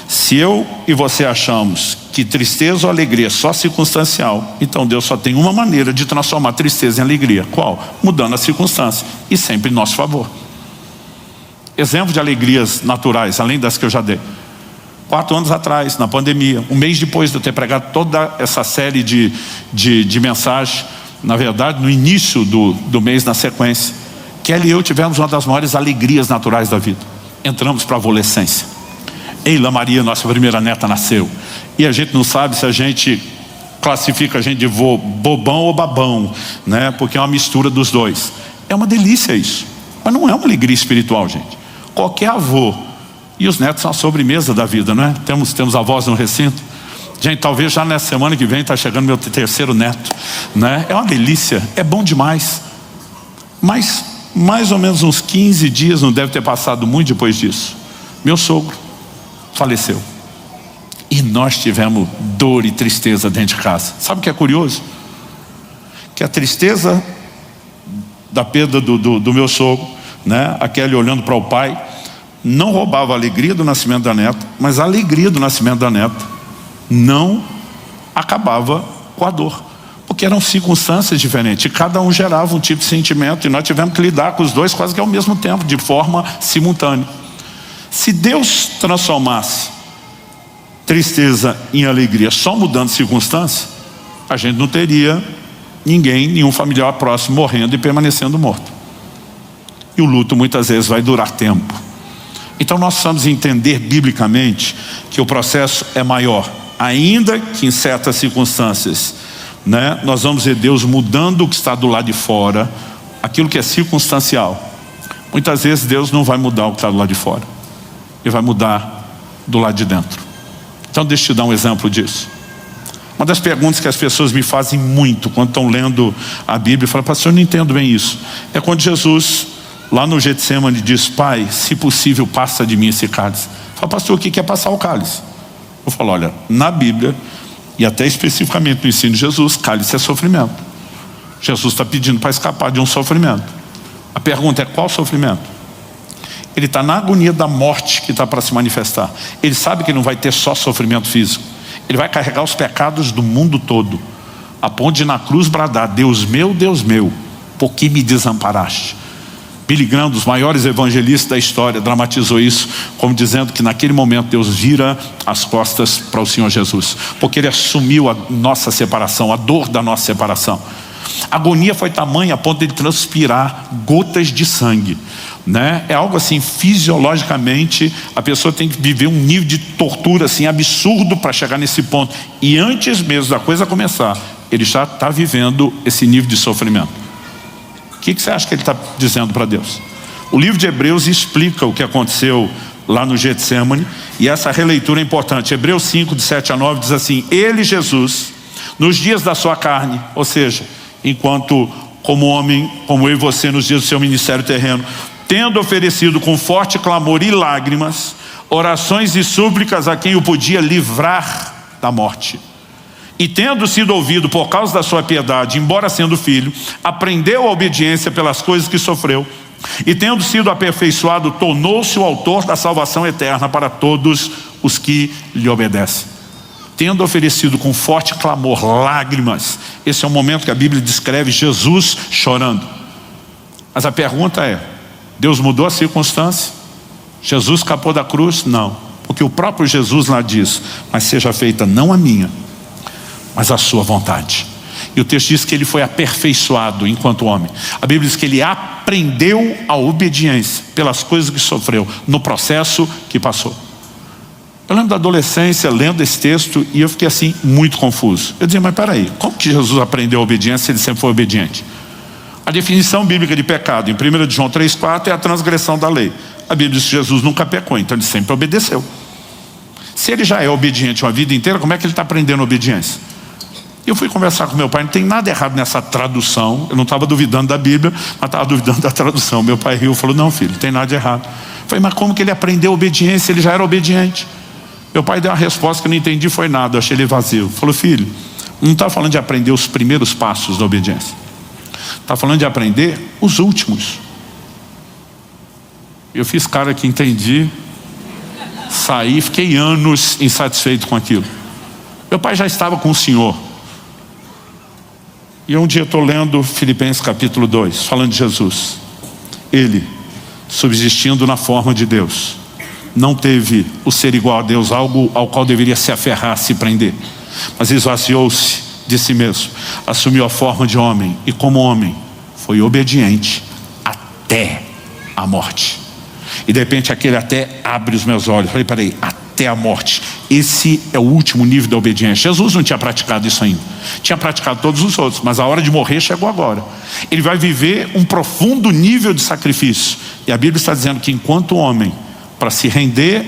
Se eu e você achamos que tristeza ou alegria é só circunstancial, então Deus só tem uma maneira de transformar tristeza em alegria. Qual? Mudando a circunstância, e sempre em nosso favor. Exemplo de alegrias naturais, além das que eu já dei. 4 anos atrás, na pandemia, um mês depois de eu ter pregado toda essa série de mensagens, na verdade, no início do mês, na sequência, Kelly e eu tivemos uma das maiores alegrias naturais da vida. Entramos para a adolescência. Eila Maria, nossa primeira neta, nasceu. E a gente não sabe se a gente classifica a gente de bobão ou babão, né? Porque é uma mistura dos dois. É uma delícia isso. Mas não é uma alegria espiritual, gente. Qualquer avô, e os netos são a sobremesa da vida, não é? Temos avós no recinto. Gente, talvez já nessa semana que vem está chegando meu 3º neto, né? É uma delícia, é bom demais. Mas mais ou menos uns 15 dias, não deve ter passado muito depois disso, meu sogro faleceu. E nós tivemos dor e tristeza dentro de casa. Sabe o que é curioso? Que a tristeza da perda do meu sogro, né? Aquele olhando para o pai, não roubava a alegria do nascimento da neta, mas a alegria do nascimento da neta não acabava com a dor, porque eram circunstâncias diferentes, e cada um gerava um tipo de sentimento, e nós tivemos que lidar com os dois quase que ao mesmo tempo, de forma simultânea. Se Deus transformasse tristeza em alegria só mudando circunstâncias, a gente não teria nenhum familiar próximo morrendo e permanecendo morto. E o luto muitas vezes vai durar tempo. Então nós precisamos entender biblicamente que o processo é maior, ainda que em certas circunstâncias, né, nós vamos ver Deus mudando o que está do lado de fora, aquilo que é circunstancial. Muitas vezes Deus não vai mudar o que está do lado de fora, Ele vai mudar do lado de dentro. Então deixa eu te dar um exemplo disso. Uma das perguntas que as pessoas me fazem muito quando estão lendo a Bíblia, falam: pastor, eu não entendo bem isso. É quando Jesus, lá no Getsemane, diz: Pai, se possível, passa de mim esse cálice. Fala: pastor, o que é passar o cálice? Eu falo: olha, na Bíblia, e até especificamente no ensino de Jesus, cálice é sofrimento. Jesus está pedindo para escapar de um sofrimento. A pergunta é: qual sofrimento? Ele está na agonia da morte que está para se manifestar. Ele sabe que não vai ter só sofrimento físico. Ele vai carregar os pecados do mundo todo, a ponto de na cruz bradar: Deus meu, por que me desamparaste? Billy Graham, dos maiores evangelistas da história, dramatizou isso como dizendo que naquele momento Deus vira as costas para o Senhor Jesus, porque Ele assumiu a nossa separação, a dor da nossa separação. A agonia foi tamanha a ponto de ele transpirar gotas de sangue, né? É algo assim, fisiologicamente a pessoa tem que viver um nível de tortura assim absurdo para chegar nesse ponto, e antes mesmo da coisa começar, ele já está vivendo esse nível de sofrimento. O que você acha que ele está dizendo para Deus? O livro de Hebreus explica o que aconteceu lá no Getsemane, e essa releitura é importante. Hebreus 5, de 7 a 9 diz assim: Ele, Jesus, nos dias da sua carne, ou seja, enquanto como homem, como eu e você nos dias do seu ministério terreno, tendo oferecido com forte clamor e lágrimas, orações e súplicas a quem o podia livrar da morte, e tendo sido ouvido por causa da sua piedade, embora sendo filho, aprendeu a obediência pelas coisas que sofreu, e tendo sido aperfeiçoado, tornou-se o autor da salvação eterna para todos os que lhe obedecem. Tendo oferecido com forte clamor, lágrimas. Esse é o momento que a Bíblia descreve Jesus chorando. Mas a pergunta é: Deus mudou a circunstância? Jesus escapou da cruz? Não, porque o próprio Jesus lá diz: mas seja feita não a minha, mas a sua vontade. E o texto diz que ele foi aperfeiçoado enquanto homem. A Bíblia diz que ele aprendeu a obediência pelas coisas que sofreu, no processo que passou. Eu lembro da adolescência lendo esse texto e eu fiquei assim muito confuso. Eu dizia: mas peraí, como que Jesus aprendeu a obediência se ele sempre foi obediente? A definição bíblica de pecado em 1 João 3,4 é a transgressão da lei. A Bíblia diz que Jesus nunca pecou, então ele sempre obedeceu. Se ele já é obediente uma vida inteira, como é que ele está aprendendo obediência? Eu fui conversar com meu pai: não tem nada errado nessa tradução. Eu não estava duvidando da Bíblia, mas estava duvidando da tradução. Meu pai riu e falou: não, filho, não tem nada de errado. Eu falei: mas como que ele aprendeu obediência? Ele já era obediente. Meu pai deu uma resposta que eu não entendi, foi nada, eu achei ele vazio. Falou: filho, não está falando de aprender os primeiros passos da obediência, está falando de aprender os últimos. Eu fiz cara que entendi, saí, fiquei anos insatisfeito com aquilo. Meu pai já estava com o Senhor. E um dia estou lendo Filipenses capítulo 2, falando de Jesus. Ele, subsistindo na forma de Deus, não teve o ser igual a Deus, algo ao qual deveria se aferrar, se prender, mas esvaziou-se de si mesmo, assumiu a forma de homem, e como homem foi obediente até a morte. E de repente aquele até abre os meus olhos. Falei: peraí, até a morte. Esse é o último nível da obediência. Jesus não tinha praticado isso ainda, tinha praticado todos os outros, mas a hora de morrer chegou agora. Ele vai viver um profundo nível de sacrifício. E a Bíblia está dizendo que enquanto homem, para se render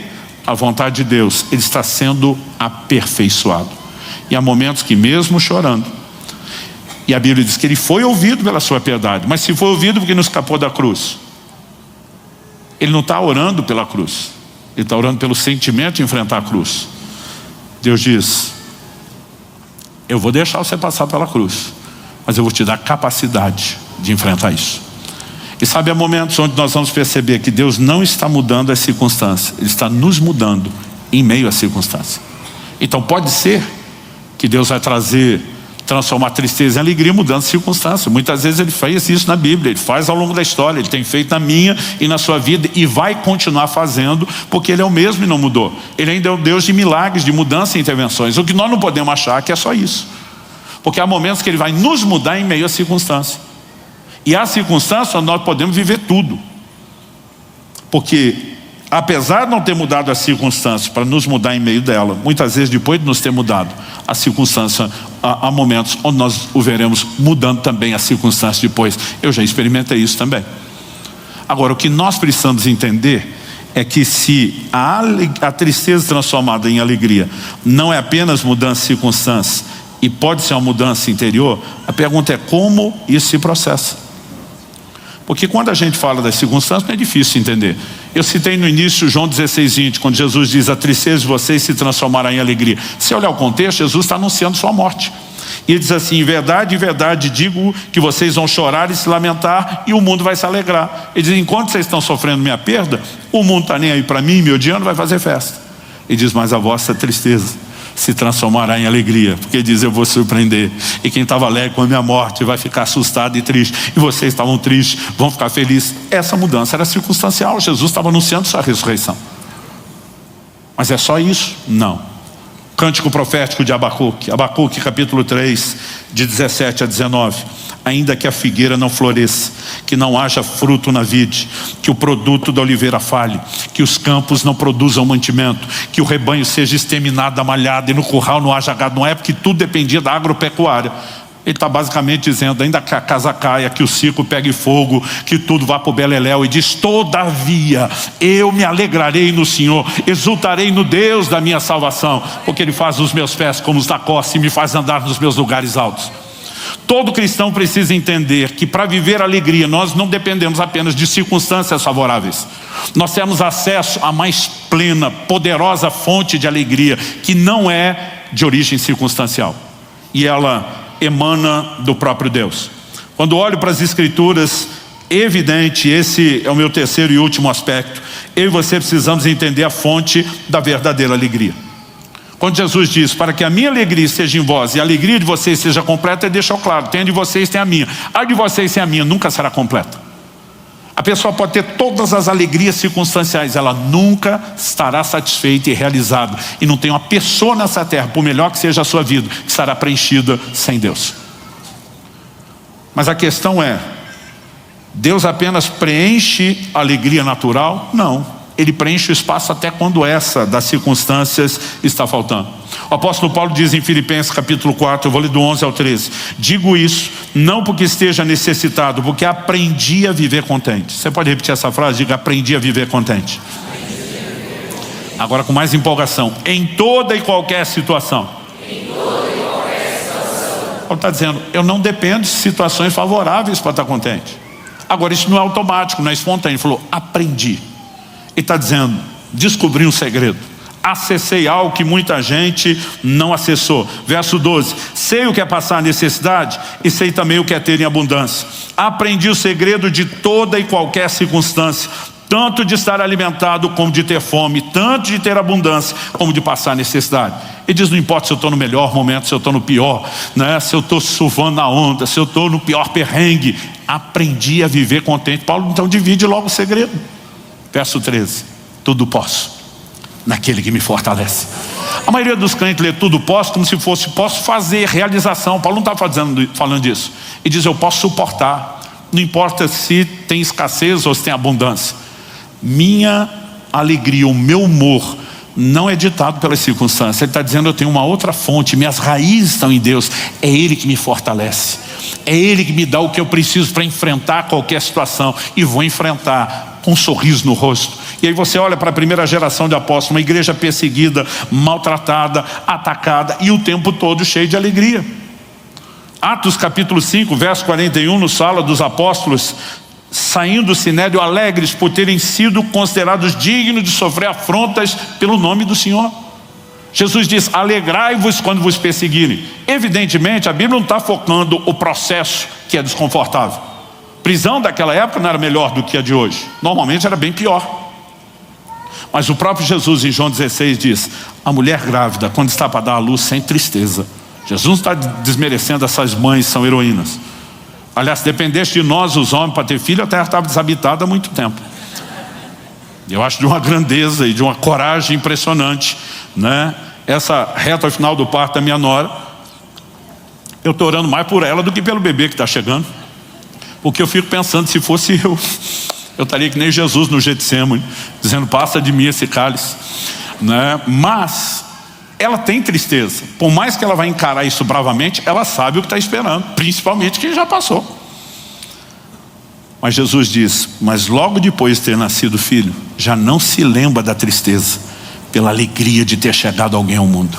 à vontade de Deus, ele está sendo aperfeiçoado. E há momentos que mesmo chorando, e a Bíblia diz que ele foi ouvido pela sua piedade, mas se foi ouvido porque não escapou da cruz, ele não está orando pela cruz, ele está orando pelo sentimento de enfrentar a cruz. Deus diz: eu vou deixar você passar pela cruz, mas eu vou te dar capacidade de enfrentar isso. E sabe, há momentos onde nós vamos perceber que Deus não está mudando as circunstâncias, Ele está nos mudando em meio às circunstâncias. Então pode ser que Deus vai transformar tristeza em alegria mudando as circunstâncias. Muitas vezes Ele fez isso na Bíblia, Ele faz ao longo da história, Ele tem feito na minha e na sua vida, e vai continuar fazendo, porque Ele é o mesmo e não mudou. Ele ainda é o Deus de milagres, de mudança e intervenções. O que nós não podemos achar que é só isso, porque há momentos que Ele vai nos mudar em meio às circunstâncias. E há circunstâncias onde nós podemos viver tudo, porque apesar de não ter mudado as circunstâncias para nos mudar em meio dela, muitas vezes depois de nos ter mudado a circunstância, há momentos onde nós o veremos mudando também as circunstâncias depois. Eu já experimentei isso também. Agora, o que nós precisamos entender é que se a tristeza transformada em alegria não é apenas mudança de circunstâncias, e pode ser uma mudança interior, a pergunta é como isso se processa. Porque quando a gente fala das circunstâncias, não é difícil entender. Eu citei no início João 16:20, quando Jesus diz: a tristeza de vocês se transformará em alegria. Se olhar o contexto, Jesus está anunciando sua morte. E ele diz assim: em verdade digo que vocês vão chorar e se lamentar, e o mundo vai se alegrar. Ele diz: enquanto vocês estão sofrendo minha perda, o mundo está nem aí para mim, me odiando, vai fazer festa. Ele diz: mas a vossa tristeza se transformará em alegria, porque ele diz: eu vou surpreender, e quem estava alegre com a minha morte vai ficar assustado e triste, e vocês estavam tristes, vão ficar felizes. Essa mudança era circunstancial. Jesus estava anunciando sua ressurreição. Mas é só isso? Não. Cântico profético de Abacuque capítulo 3, de 17 a 19. Ainda que a figueira não floresça, que não haja fruto na vide, que o produto da oliveira falhe, que os campos não produzam mantimento, que o rebanho seja exterminado da malhada e no curral não haja gado. Não é porque tudo dependia da agropecuária. Ele está basicamente dizendo: ainda que a casa caia, que o circo pegue fogo, que tudo vá para o beleléu. E diz: todavia eu me alegrarei no Senhor, exultarei no Deus da minha salvação, porque Ele faz os meus pés como os da costa e me faz andar nos meus lugares altos. Todo cristão precisa entender que para viver alegria nós não dependemos apenas de circunstâncias favoráveis. Nós temos acesso à mais plena, poderosa fonte de alegria, que não é de origem circunstancial, e ela emana do próprio Deus. Quando olho para as Escrituras, evidente, esse é o meu terceiro e último aspecto, eu e você precisamos entender a fonte da verdadeira alegria. Quando Jesus diz: para que a minha alegria esteja em vós e a alegria de vocês seja completa, ele deixou claro: tem a de vocês, tem a minha. A de vocês sem a minha nunca será completa. A pessoa pode ter todas as alegrias circunstanciais, ela nunca estará satisfeita e realizada. E não tem uma pessoa nessa terra, por melhor que seja a sua vida, que estará preenchida sem Deus. Mas a questão é: Deus apenas preenche a alegria natural? Não. Ele preenche o espaço até quando essa das circunstâncias está faltando. O apóstolo Paulo diz em Filipenses capítulo 4, eu vou ler do 11 ao 13: digo isso não porque esteja necessitado, porque aprendi a viver contente. Você pode repetir essa frase? Diga: aprendi a viver contente. Agora com mais empolgação: em toda e qualquer situação. Paulo está dizendo: eu não dependo de situações favoráveis para estar contente. Agora isso não é automático, não é espontâneo. Ele falou: aprendi. Ele está dizendo: descobri um segredo. acessei algo que muita gente não acessou. Verso 12, sei o que é passar necessidade e sei também o que é ter em abundância. Aprendi o segredo de toda e qualquer circunstância, tanto de estar alimentado como de ter fome, tanto de ter abundância como de passar necessidade. Ele diz, não importa se eu estou no melhor momento, se eu estou no pior, né? Se eu estou surfando na onda, se eu estou no pior perrengue, aprendi a viver contente. Paulo então divide logo o segredo. Verso 13, tudo posso naquele que me fortalece. A maioria dos crentes lê tudo posso como se fosse posso fazer, realização. Paulo não está falando disso. Ele diz, eu posso suportar, não importa se tem escassez ou se tem abundância. Minha alegria, o meu humor não é ditado pelas circunstâncias. Ele está dizendo, eu tenho uma outra fonte, minhas raízes estão em Deus. É Ele que me fortalece, é Ele que me dá o que eu preciso para enfrentar qualquer situação, e vou enfrentar com um sorriso no rosto. E aí você olha para a primeira geração de apóstolos, uma igreja perseguida, maltratada, atacada, e o tempo todo cheio de alegria. Atos capítulo 5, verso 41, nos fala dos apóstolos saindo do sinédrio alegres por terem sido considerados dignos de sofrer afrontas pelo nome do Senhor. Jesus diz, alegrai-vos quando vos perseguirem. Evidentemente a Bíblia não está focando o processo, que é desconfortável. Prisão daquela época não era melhor do que a de hoje, normalmente era bem pior. Mas o próprio Jesus em João 16 diz, a mulher grávida quando está para dar à luz sente tristeza. Jesus não está desmerecendo essas mães, são heroínas. Aliás, se dependesse de nós, os homens, para ter filho, a terra estava desabitada há muito tempo. Eu acho de uma grandeza e de uma coragem impressionante, né? Essa reta final do parto da minha nora, eu estou orando mais por ela do que pelo bebê que está chegando. Porque eu fico pensando, se fosse eu estaria que nem Jesus no Getsemane, dizendo, passa de mim esse cálice, né? Mas ela tem tristeza. Por mais que ela vai encarar isso bravamente, ela sabe o que está esperando, principalmente quem já passou. Mas Jesus diz, mas logo depois de ter nascido o filho, já não se lembra da tristeza, pela alegria de ter chegado alguém ao mundo.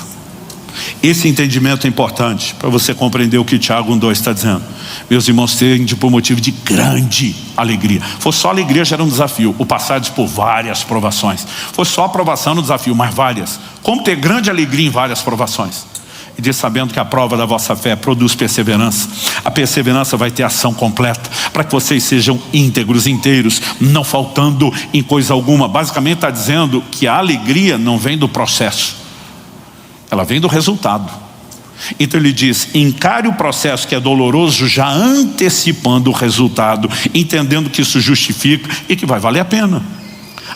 Esse entendimento é importante para você compreender o que Tiago 1,2 está dizendo. Meus irmãos, tende por motivo de grande alegria. Fosse só alegria já era um desafio, o passados por várias provações. Fosse só aprovação no desafio, mas várias. Como ter grande alegria em várias provações? E diz, sabendo que a prova da vossa fé produz perseverança. A perseverança vai ter ação completa, para que vocês sejam íntegros, inteiros, não faltando em coisa alguma. Basicamente está dizendo que a alegria não vem do processo, ela vem do resultado. Então ele diz, encare o processo que é doloroso, já antecipando o resultado, entendendo que isso justifica e que vai valer a pena.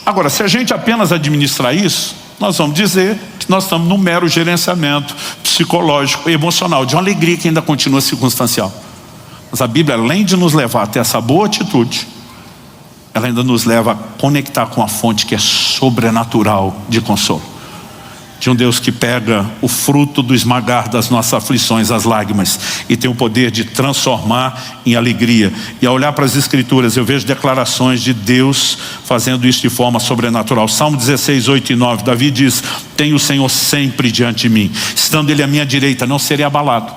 Agora, se a gente apenas administrar isso, nós vamos dizer que nós estamos num mero gerenciamento psicológico e emocional, de uma alegria que ainda continua circunstancial. Mas a Bíblia, além de nos levar até essa boa atitude, ela ainda nos leva a conectar com a fonte que é sobrenatural de consolo. De um Deus que pega o fruto do esmagar das nossas aflições, as lágrimas, e tem o poder de transformar em alegria. E ao olhar para as Escrituras, eu vejo declarações de Deus fazendo isso de forma sobrenatural. Salmo 16, 8 e 9, Davi diz, tenho o Senhor sempre diante de mim, estando Ele à minha direita, não serei abalado.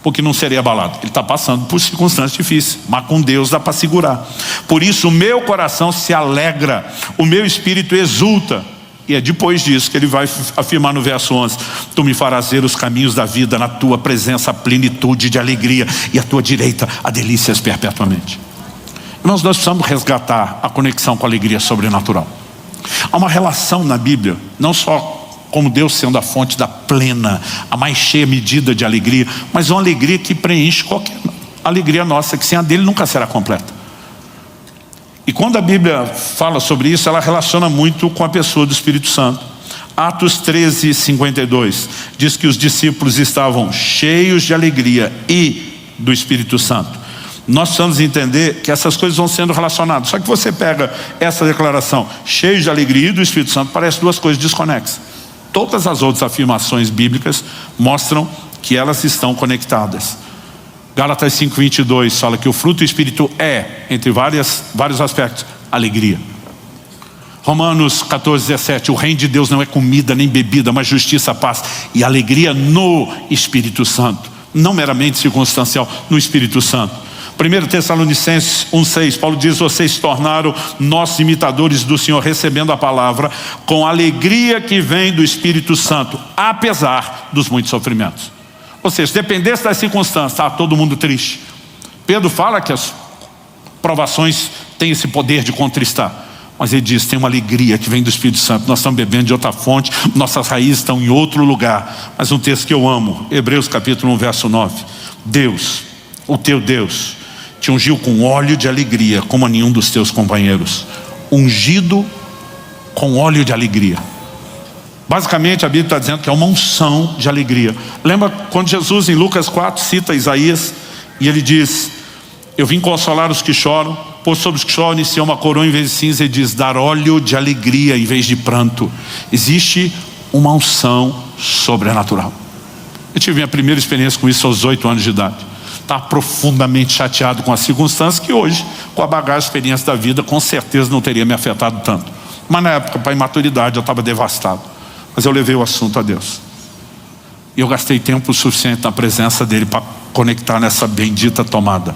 Por que não serei abalado? Ele está passando por circunstâncias difíceis, mas com Deus dá para segurar. Por isso o meu coração se alegra, o meu espírito exulta. E é depois disso que ele vai afirmar no verso 11, tu me farás ver os caminhos da vida, na tua presença a plenitude de alegria, e à tua direita a delícias perpetuamente. Nós precisamos resgatar a conexão com a alegria sobrenatural. Há uma relação na Bíblia, não só como Deus sendo a fonte da plena, a mais cheia medida de alegria, mas uma alegria que preenche qualquer alegria nossa, que sem a dele nunca será completa. E quando a Bíblia fala sobre isso, ela relaciona muito com a pessoa do Espírito Santo. Atos 13, 52 diz que os discípulos estavam cheios de alegria e do Espírito Santo. Nós precisamos entender que essas coisas vão sendo relacionadas. Só que você pega essa declaração, cheios de alegria e do Espírito Santo, parece duas coisas desconexas. Todas as outras afirmações bíblicas mostram que elas estão conectadas. Gálatas 5:22 fala que o fruto do Espírito é, entre vários aspectos, alegria. Romanos 14:17, o reino de Deus não é comida nem bebida, mas justiça, paz e alegria no Espírito Santo. Não meramente circunstancial, no Espírito Santo. 1 Tessalonicenses 1,6, Paulo diz: vocês se tornaram nossos imitadores do Senhor, recebendo a palavra com a alegria que vem do Espírito Santo, apesar dos muitos sofrimentos. Ou seja, dependesse das circunstâncias, está todo mundo triste. Pedro fala que as provações têm esse poder de contristar, mas ele diz: tem uma alegria que vem do Espírito Santo. Nós estamos bebendo de outra fonte, nossas raízes estão em outro lugar. Mas um texto que eu amo, Hebreus capítulo 1, verso 9: Deus, o teu Deus, te ungiu com óleo de alegria como a nenhum dos teus companheiros. Ungido com óleo de alegria. Basicamente a Bíblia está dizendo que é uma unção de alegria. Lembra quando Jesus em Lucas 4 cita Isaías e ele diz: eu vim consolar os que choram, pôs sobre os que choram iniciou uma coroa em vez de cinza. Ele diz: dar óleo de alegria em vez de pranto. Existe uma unção sobrenatural. Eu tive minha primeira experiência com isso aos 8 anos de idade. Estava profundamente chateado com as circunstâncias que hoje, com a bagagem e experiência da vida, com certeza não teria me afetado tanto. Mas na época, para a imaturidade, eu estava devastado. Mas eu levei o assunto a Deus. E eu gastei tempo suficiente na presença dele para conectar nessa bendita tomada.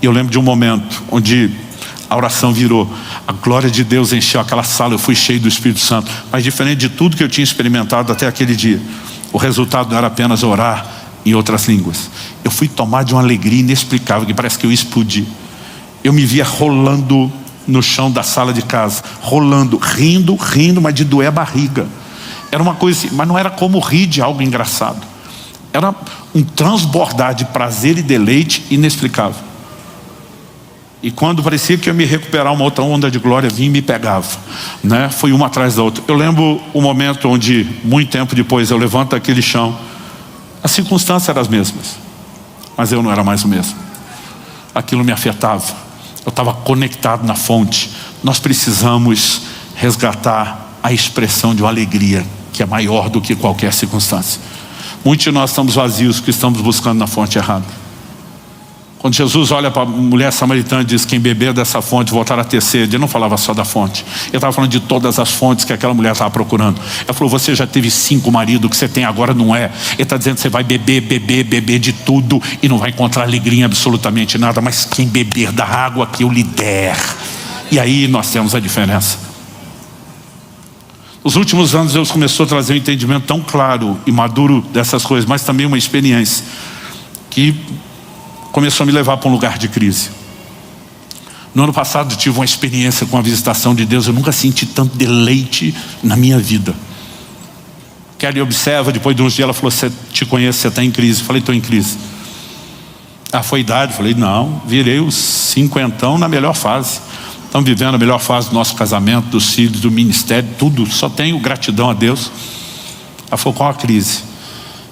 E eu lembro de um momento onde a oração virou, a glória de Deus encheu aquela sala, eu fui cheio do Espírito Santo. Mas diferente de tudo que eu tinha experimentado até aquele dia, o resultado não era apenas orar em outras línguas. Eu fui tomar de uma alegria inexplicável, que parece que eu explodi. Eu me via rolando no chão da sala de casa, rolando, rindo, mas de doer a barriga. Era uma coisa assim, mas não era como rir de algo engraçado. Era um transbordar de prazer e deleite inexplicável. E quando parecia que eu ia me recuperar, uma outra onda de glória vinha e me pegava, né? Foi uma atrás da outra. Eu lembro o momento onde, muito tempo depois, eu levanto aquele chão. As circunstâncias eram as mesmas, mas eu não era mais o mesmo. Aquilo me afetava. Eu estava conectado na fonte. Nós precisamos resgatar a expressão de uma alegria que é maior do que qualquer circunstância. Muitos de nós estamos vazios porque estamos buscando na fonte errada. Quando Jesus olha para a mulher samaritana e diz: quem beber dessa fonte voltará a ter sede, ele não falava só da fonte. Ele estava falando de todas as fontes que aquela mulher estava procurando. Ele falou: você já teve 5 maridos, o que você tem agora não é. Ele está dizendo que você vai beber de tudo e não vai encontrar alegria em absolutamente nada. Mas quem beber da água que eu lhe der. E aí nós temos a diferença. Nos últimos anos Deus começou a trazer um entendimento tão claro e maduro dessas coisas, mas também uma experiência que começou a me levar para um lugar de crise. No ano passado eu tive uma experiência com a visitação de Deus. Eu nunca senti tanto deleite na minha vida. Kelly observa, depois de uns dias ela falou: você te conhece, você está em crise. Eu falei: estou em crise. Ah, foi idade? Eu falei: não, virei os 50 na melhor fase. Estamos vivendo a melhor fase do nosso casamento, dos filhos, do ministério, tudo. Só tenho gratidão a Deus. Ela falou: qual a crise?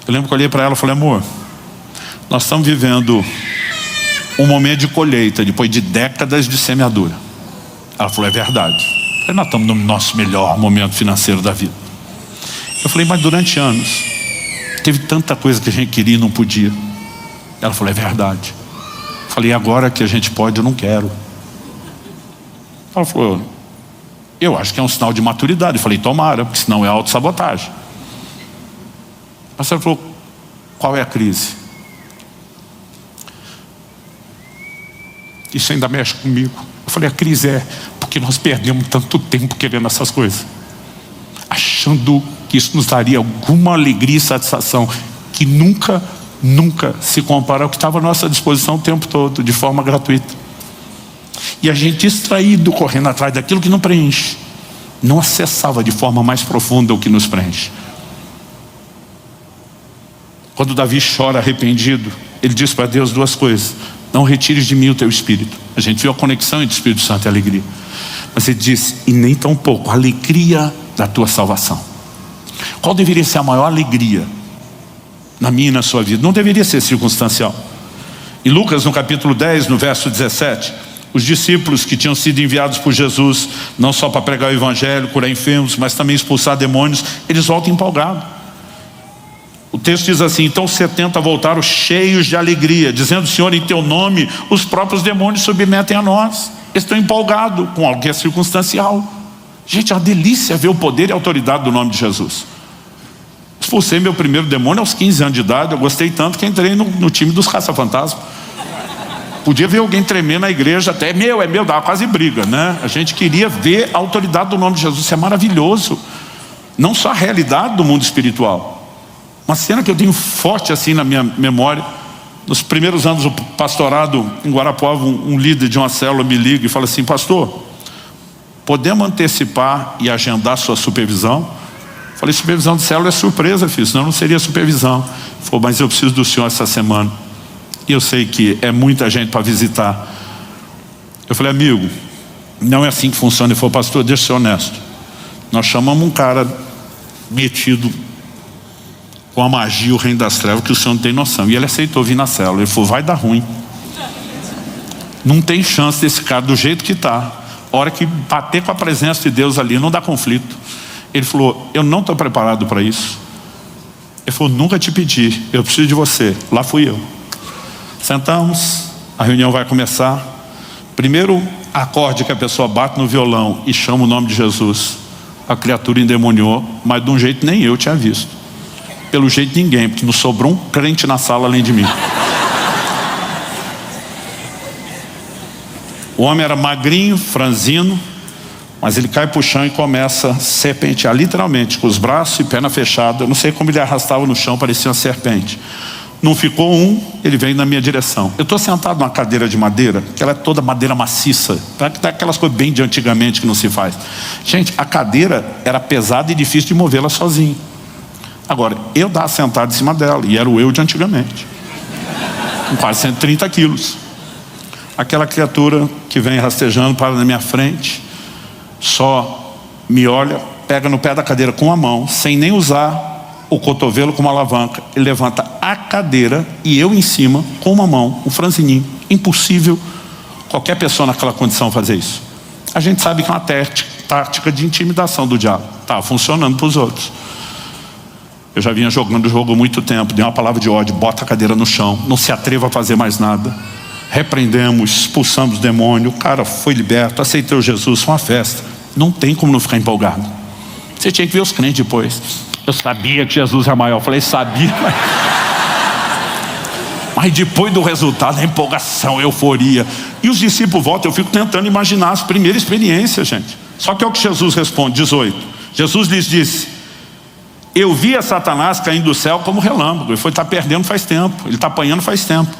Eu lembro que eu olhei para ela e falei: amor, nós estamos vivendo um momento de colheita depois de décadas de semeadura. Ela falou: é verdade. Eu falei: nós estamos no nosso melhor momento financeiro da vida. Eu falei: mas durante anos teve tanta coisa que a gente queria e não podia. Ela falou: é verdade. Eu falei: agora que a gente pode, eu não quero. Ela falou: eu acho que é um sinal de maturidade. Eu falei: tomara, porque senão é autossabotagem. Mas ela falou: qual é a crise? Isso ainda mexe comigo. Eu falei: a crise é porque nós perdemos tanto tempo querendo essas coisas, achando que isso nos daria alguma alegria e satisfação que nunca se compara ao que estava à nossa disposição o tempo todo, de forma gratuita. E a gente, distraído, correndo atrás daquilo que não preenche, não acessava de forma mais profunda o que nos preenche. Quando Davi chora arrependido, ele diz para Deus 2 coisas: não retires de mim o teu espírito. A gente viu a conexão entre Espírito Santo e alegria. Mas ele diz: e nem tão pouco a alegria da tua salvação. Qual deveria ser a maior alegria na minha e na sua vida? Não deveria ser circunstancial. Em Lucas, no capítulo 10, no verso 17, os discípulos que tinham sido enviados por Jesus, não só para pregar o evangelho, curar enfermos, mas também expulsar demônios, eles voltam empolgados. O texto diz assim: então os 70 voltaram cheios de alegria, dizendo: Senhor, em teu nome os próprios demônios submetem a nós. Eles estão empolgados com algo que é circunstancial. Gente, é uma delícia ver o poder e a autoridade do nome de Jesus. Expulsei meu primeiro demônio aos 15 anos de idade. Eu gostei tanto que entrei no time dos caça-fantasmas. Podia ver alguém tremer na igreja, até é meu, dava quase briga, né? A gente queria ver a autoridade do nome de Jesus. Isso é maravilhoso. Não só a realidade do mundo espiritual. Uma cena que eu tenho forte assim na minha memória. Nos primeiros anos do pastorado em Guarapuava, um líder de uma célula me liga e fala assim: pastor, podemos antecipar e agendar sua supervisão? Eu falei: supervisão de célula é surpresa, filho, senão não seria supervisão. Ele falou: mas eu preciso do senhor essa semana. E eu sei que é muita gente para visitar. Eu falei: amigo, não é assim que funciona. Ele falou: pastor, deixa eu ser honesto. Nós chamamos um cara metido com a magia, o reino das trevas, que o senhor não tem noção. E ele aceitou vir na célula. Ele falou: vai dar ruim. Não tem chance desse cara do jeito que está. A hora que bater com a presença de Deus ali, não dá conflito. Ele falou: eu não estou preparado para isso. Ele falou: nunca te pedi, eu preciso de você. Lá fui eu. Sentamos, a reunião vai começar. Primeiro acorde que a pessoa bate no violão e chama o nome de Jesus, a criatura endemoniou, mas de um jeito nem eu tinha visto. Pelo jeito ninguém, porque não sobrou um crente na sala além de mim. O homem era magrinho, franzino, mas ele cai pro chão e começa a serpentear, literalmente, com os braços e perna fechada. Eu não sei como ele arrastava no chão, parecia uma serpente. Não ficou um, ele veio na minha direção. Eu estou sentado numa cadeira de madeira, que ela é toda madeira maciça, aquelas coisas bem de antigamente que não se faz. Gente, a cadeira era pesada e difícil de movê-la sozinho. Agora, eu estava sentado em cima dela, e era o eu de antigamente, com quase 130 quilos. Aquela criatura que vem rastejando para na minha frente, só me olha, pega no pé da cadeira com a mão, sem nem usar o cotovelo como alavanca. Ele levanta a cadeira e eu em cima, com uma mão, um franzininho. Impossível qualquer pessoa naquela condição fazer isso. A gente sabe que é uma tática de intimidação do diabo. Estava funcionando para os outros. Eu já vinha jogando o jogo há muito tempo. Dei uma palavra de ódio: bota a cadeira no chão, não se atreva a fazer mais nada. Repreendemos, expulsamos o demônio, o cara foi liberto, aceitou Jesus, foi uma festa. Não tem como não ficar empolgado. Você tinha que ver os crentes depois. Eu sabia que Jesus é maior. Eu falei: sabia, mas depois do resultado, a empolgação, a euforia. E os discípulos voltam. Eu fico tentando imaginar as primeiras experiências, gente. Só que é o que Jesus responde, 18. Jesus lhes disse: eu via Satanás caindo do céu como relâmpago. Ele foi estar perdendo faz tempo, ele está apanhando faz tempo.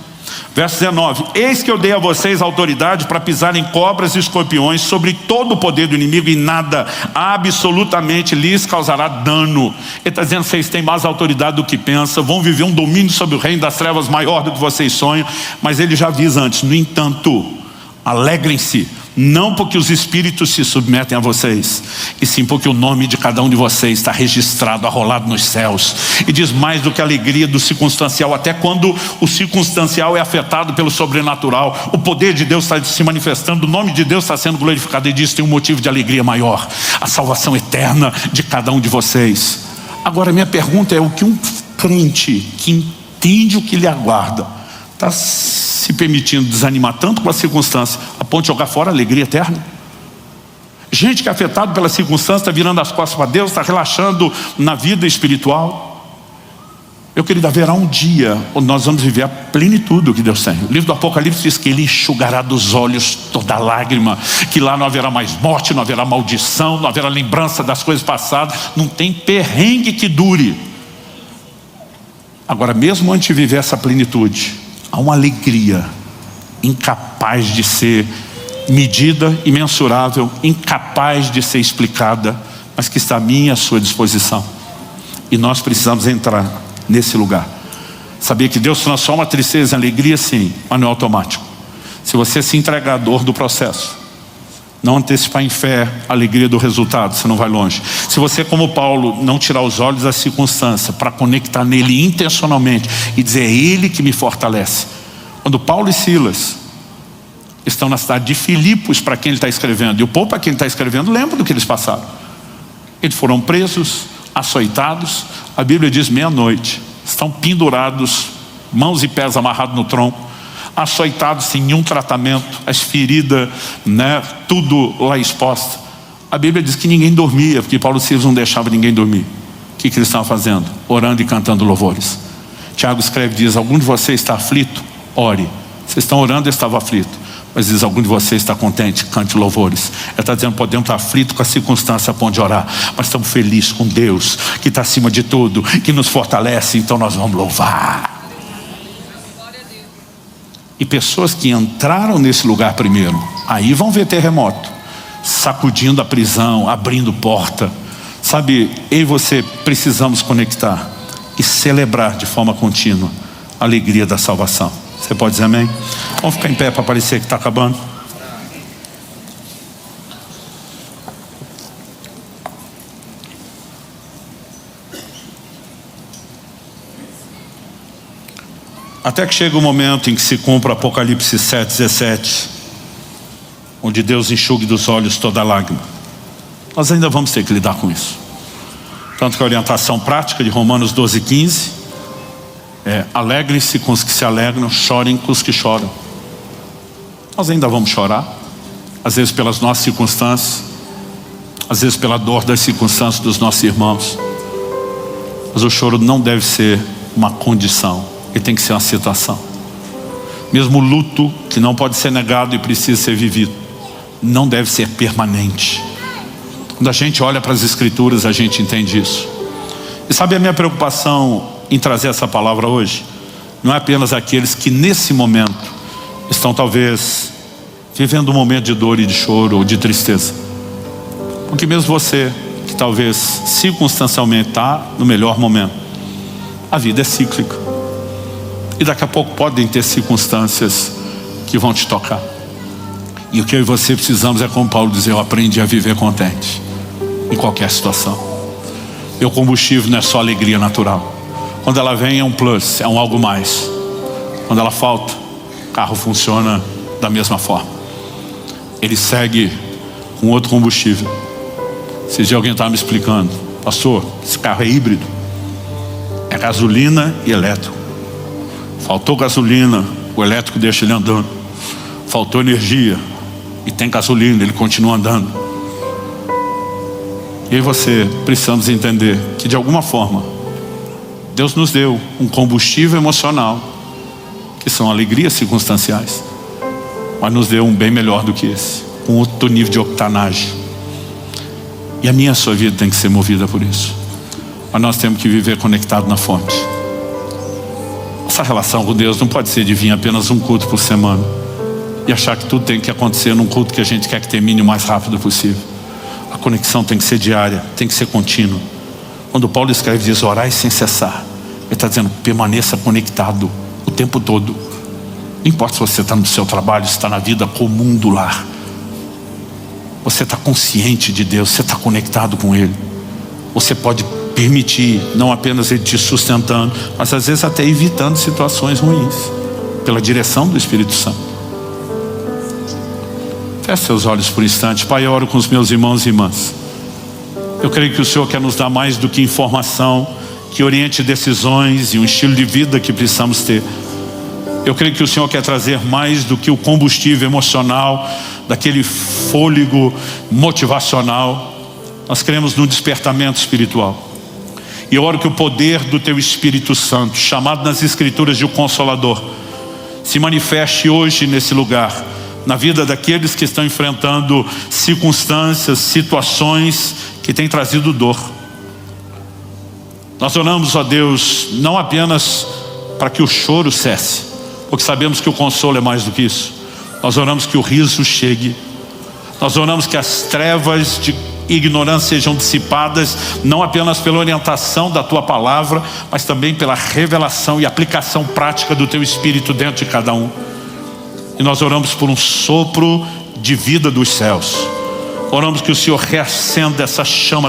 Verso 19: eis que eu dei a vocês autoridade para pisar em cobras e escorpiões, sobre todo o poder do inimigo, e nada absolutamente lhes causará dano. Ele está dizendo: vocês têm mais autoridade do que pensam, vão viver um domínio sobre o reino das trevas maior do que vocês sonham. Mas ele já avisa antes: no entanto, alegrem-se, não porque os espíritos se submetem a vocês, e sim porque o nome de cada um de vocês está registrado, arrolado nos céus. E diz mais do que a alegria do circunstancial. Até quando o circunstancial é afetado pelo sobrenatural, o poder de Deus está se manifestando, o nome de Deus está sendo glorificado. E diz: tem um motivo de alegria maior, a salvação eterna de cada um de vocês. Agora minha pergunta é: o que um crente que entende o que lhe aguarda está se permitindo desanimar tanto com a circunstância, a ponto de jogar fora a alegria eterna? Gente que é afetado pela circunstância está virando as costas para Deus, está relaxando na vida espiritual. Meu querido, haverá um dia onde nós vamos viver a plenitude do que Deus tem. O livro do Apocalipse diz que Ele enxugará dos olhos toda lágrima, que lá não haverá mais morte, não haverá maldição, não haverá lembrança das coisas passadas, não tem perrengue que dure. Agora, mesmo antes de viver essa plenitude, há uma alegria incapaz de ser medida e mensurável, incapaz de ser explicada, mas que está à minha e à sua disposição. E nós precisamos entrar nesse lugar. Sabia que Deus transforma a tristeza em alegria? Sim, mas não é automático. Se você se entregar à dor do processo, não antecipar em fé a alegria do resultado, você não vai longe. Se você, como Paulo, não tirar os olhos da circunstância para conectar nele intencionalmente e dizer: é Ele que me fortalece. Quando Paulo e Silas estão na cidade de Filipos, para quem ele está escrevendo, e o povo para quem ele está escrevendo lembra do que eles passaram. Eles foram presos, açoitados, a Bíblia diz meia-noite, estão pendurados, mãos e pés amarrados no tronco, açoitados sem nenhum tratamento, as feridas, tudo lá exposto. A Bíblia diz que ninguém dormia, porque Paulo e Silas não deixavam ninguém dormir. O que eles estavam fazendo? Orando e cantando louvores. Tiago escreve, diz: algum de vocês está aflito? Ore. Vocês estão orando, eu estava aflito. Mas diz, algum de vocês está contente? Cante louvores. Ele está dizendo, podemos estar aflitos com a circunstância a ponto de orar, mas estamos felizes com Deus, que está acima de tudo, que nos fortalece, então nós vamos louvar. E pessoas que entraram nesse lugar primeiro, aí vão ver terremoto, sacudindo a prisão, abrindo porta. Sabe, eu e você precisamos conectar e celebrar de forma contínua a alegria da salvação. Você pode dizer amém? Vamos ficar em pé para parecer que está acabando. Até que chega o momento em que se cumpra Apocalipse 7:17, onde Deus enxugue dos olhos toda lágrima. Nós ainda vamos ter que lidar com isso. Tanto que a orientação prática de Romanos 12:15 é: alegrem-se com os que se alegram, chorem com os que choram. Nós ainda vamos chorar, às vezes pelas nossas circunstâncias, às vezes pela dor das circunstâncias dos nossos irmãos, mas o choro não deve ser uma condição, ele tem que ser uma situação. Mesmo o luto, que não pode ser negado e precisa ser vivido, não deve ser permanente. Quando a gente olha para as Escrituras, a gente entende isso. E sabe, a minha preocupação em trazer essa palavra hoje não é apenas aqueles que nesse momento estão talvez vivendo um momento de dor e de choro ou de tristeza, porque mesmo você que talvez circunstancialmente está no melhor momento, a vida é cíclica e daqui a pouco podem ter circunstâncias que vão te tocar. E o que eu e você precisamos é, como Paulo diz, eu aprendi a viver contente em qualquer situação. Meu combustível não é só alegria natural. Quando ela vem é um plus, é um algo mais. Quando ela falta, o carro funciona da mesma forma. Ele segue com outro combustível. Esse dia alguém estava me explicando: pastor, esse carro é híbrido, é gasolina e elétrico. Faltou gasolina, o elétrico deixa ele andando. Faltou energia e tem gasolina, ele continua andando. E aí você, precisamos entender que de alguma forma Deus nos deu um combustível emocional, que são alegrias circunstanciais, mas nos deu um bem melhor do que esse, um outro nível de octanagem. E a minha e a sua vida tem que ser movida por isso. Mas nós temos que viver conectado na fonte. Essa relação com Deus não pode ser de vir apenas um culto por semana e achar que tudo tem que acontecer num culto que a gente quer que termine o mais rápido possível. A conexão tem que ser diária, tem que ser contínua. Quando Paulo escreve, diz orai sem cessar, ele está dizendo permaneça conectado o tempo todo. Não importa se você está no seu trabalho, se está na vida comum do lar, você está consciente de Deus, você está conectado com Ele. Você pode permitir, não apenas Ele te sustentando, mas às vezes até evitando situações ruins, pela direção do Espírito Santo. Feche seus olhos por um instante. Pai, eu oro com os meus irmãos e irmãs. Eu creio que o Senhor quer nos dar mais do que informação, que oriente decisões e um estilo de vida que precisamos ter. Eu creio que o Senhor quer trazer mais do que o combustível emocional, daquele fôlego motivacional. Nós cremos no despertamento espiritual. E eu oro que o poder do Teu Espírito Santo, chamado nas Escrituras de o Consolador, se manifeste hoje nesse lugar, na vida daqueles que estão enfrentando circunstâncias, situações que têm trazido dor. Nós oramos a Deus não apenas para que o choro cesse, porque sabemos que o consolo é mais do que isso. Nós oramos que o riso chegue. Nós oramos que as trevas de ignorância sejam dissipadas, não apenas pela orientação da Tua palavra, mas também pela revelação e aplicação prática do Teu Espírito dentro de cada um. E nós oramos por um sopro de vida dos céus. Oramos que o Senhor reacenda essa chama da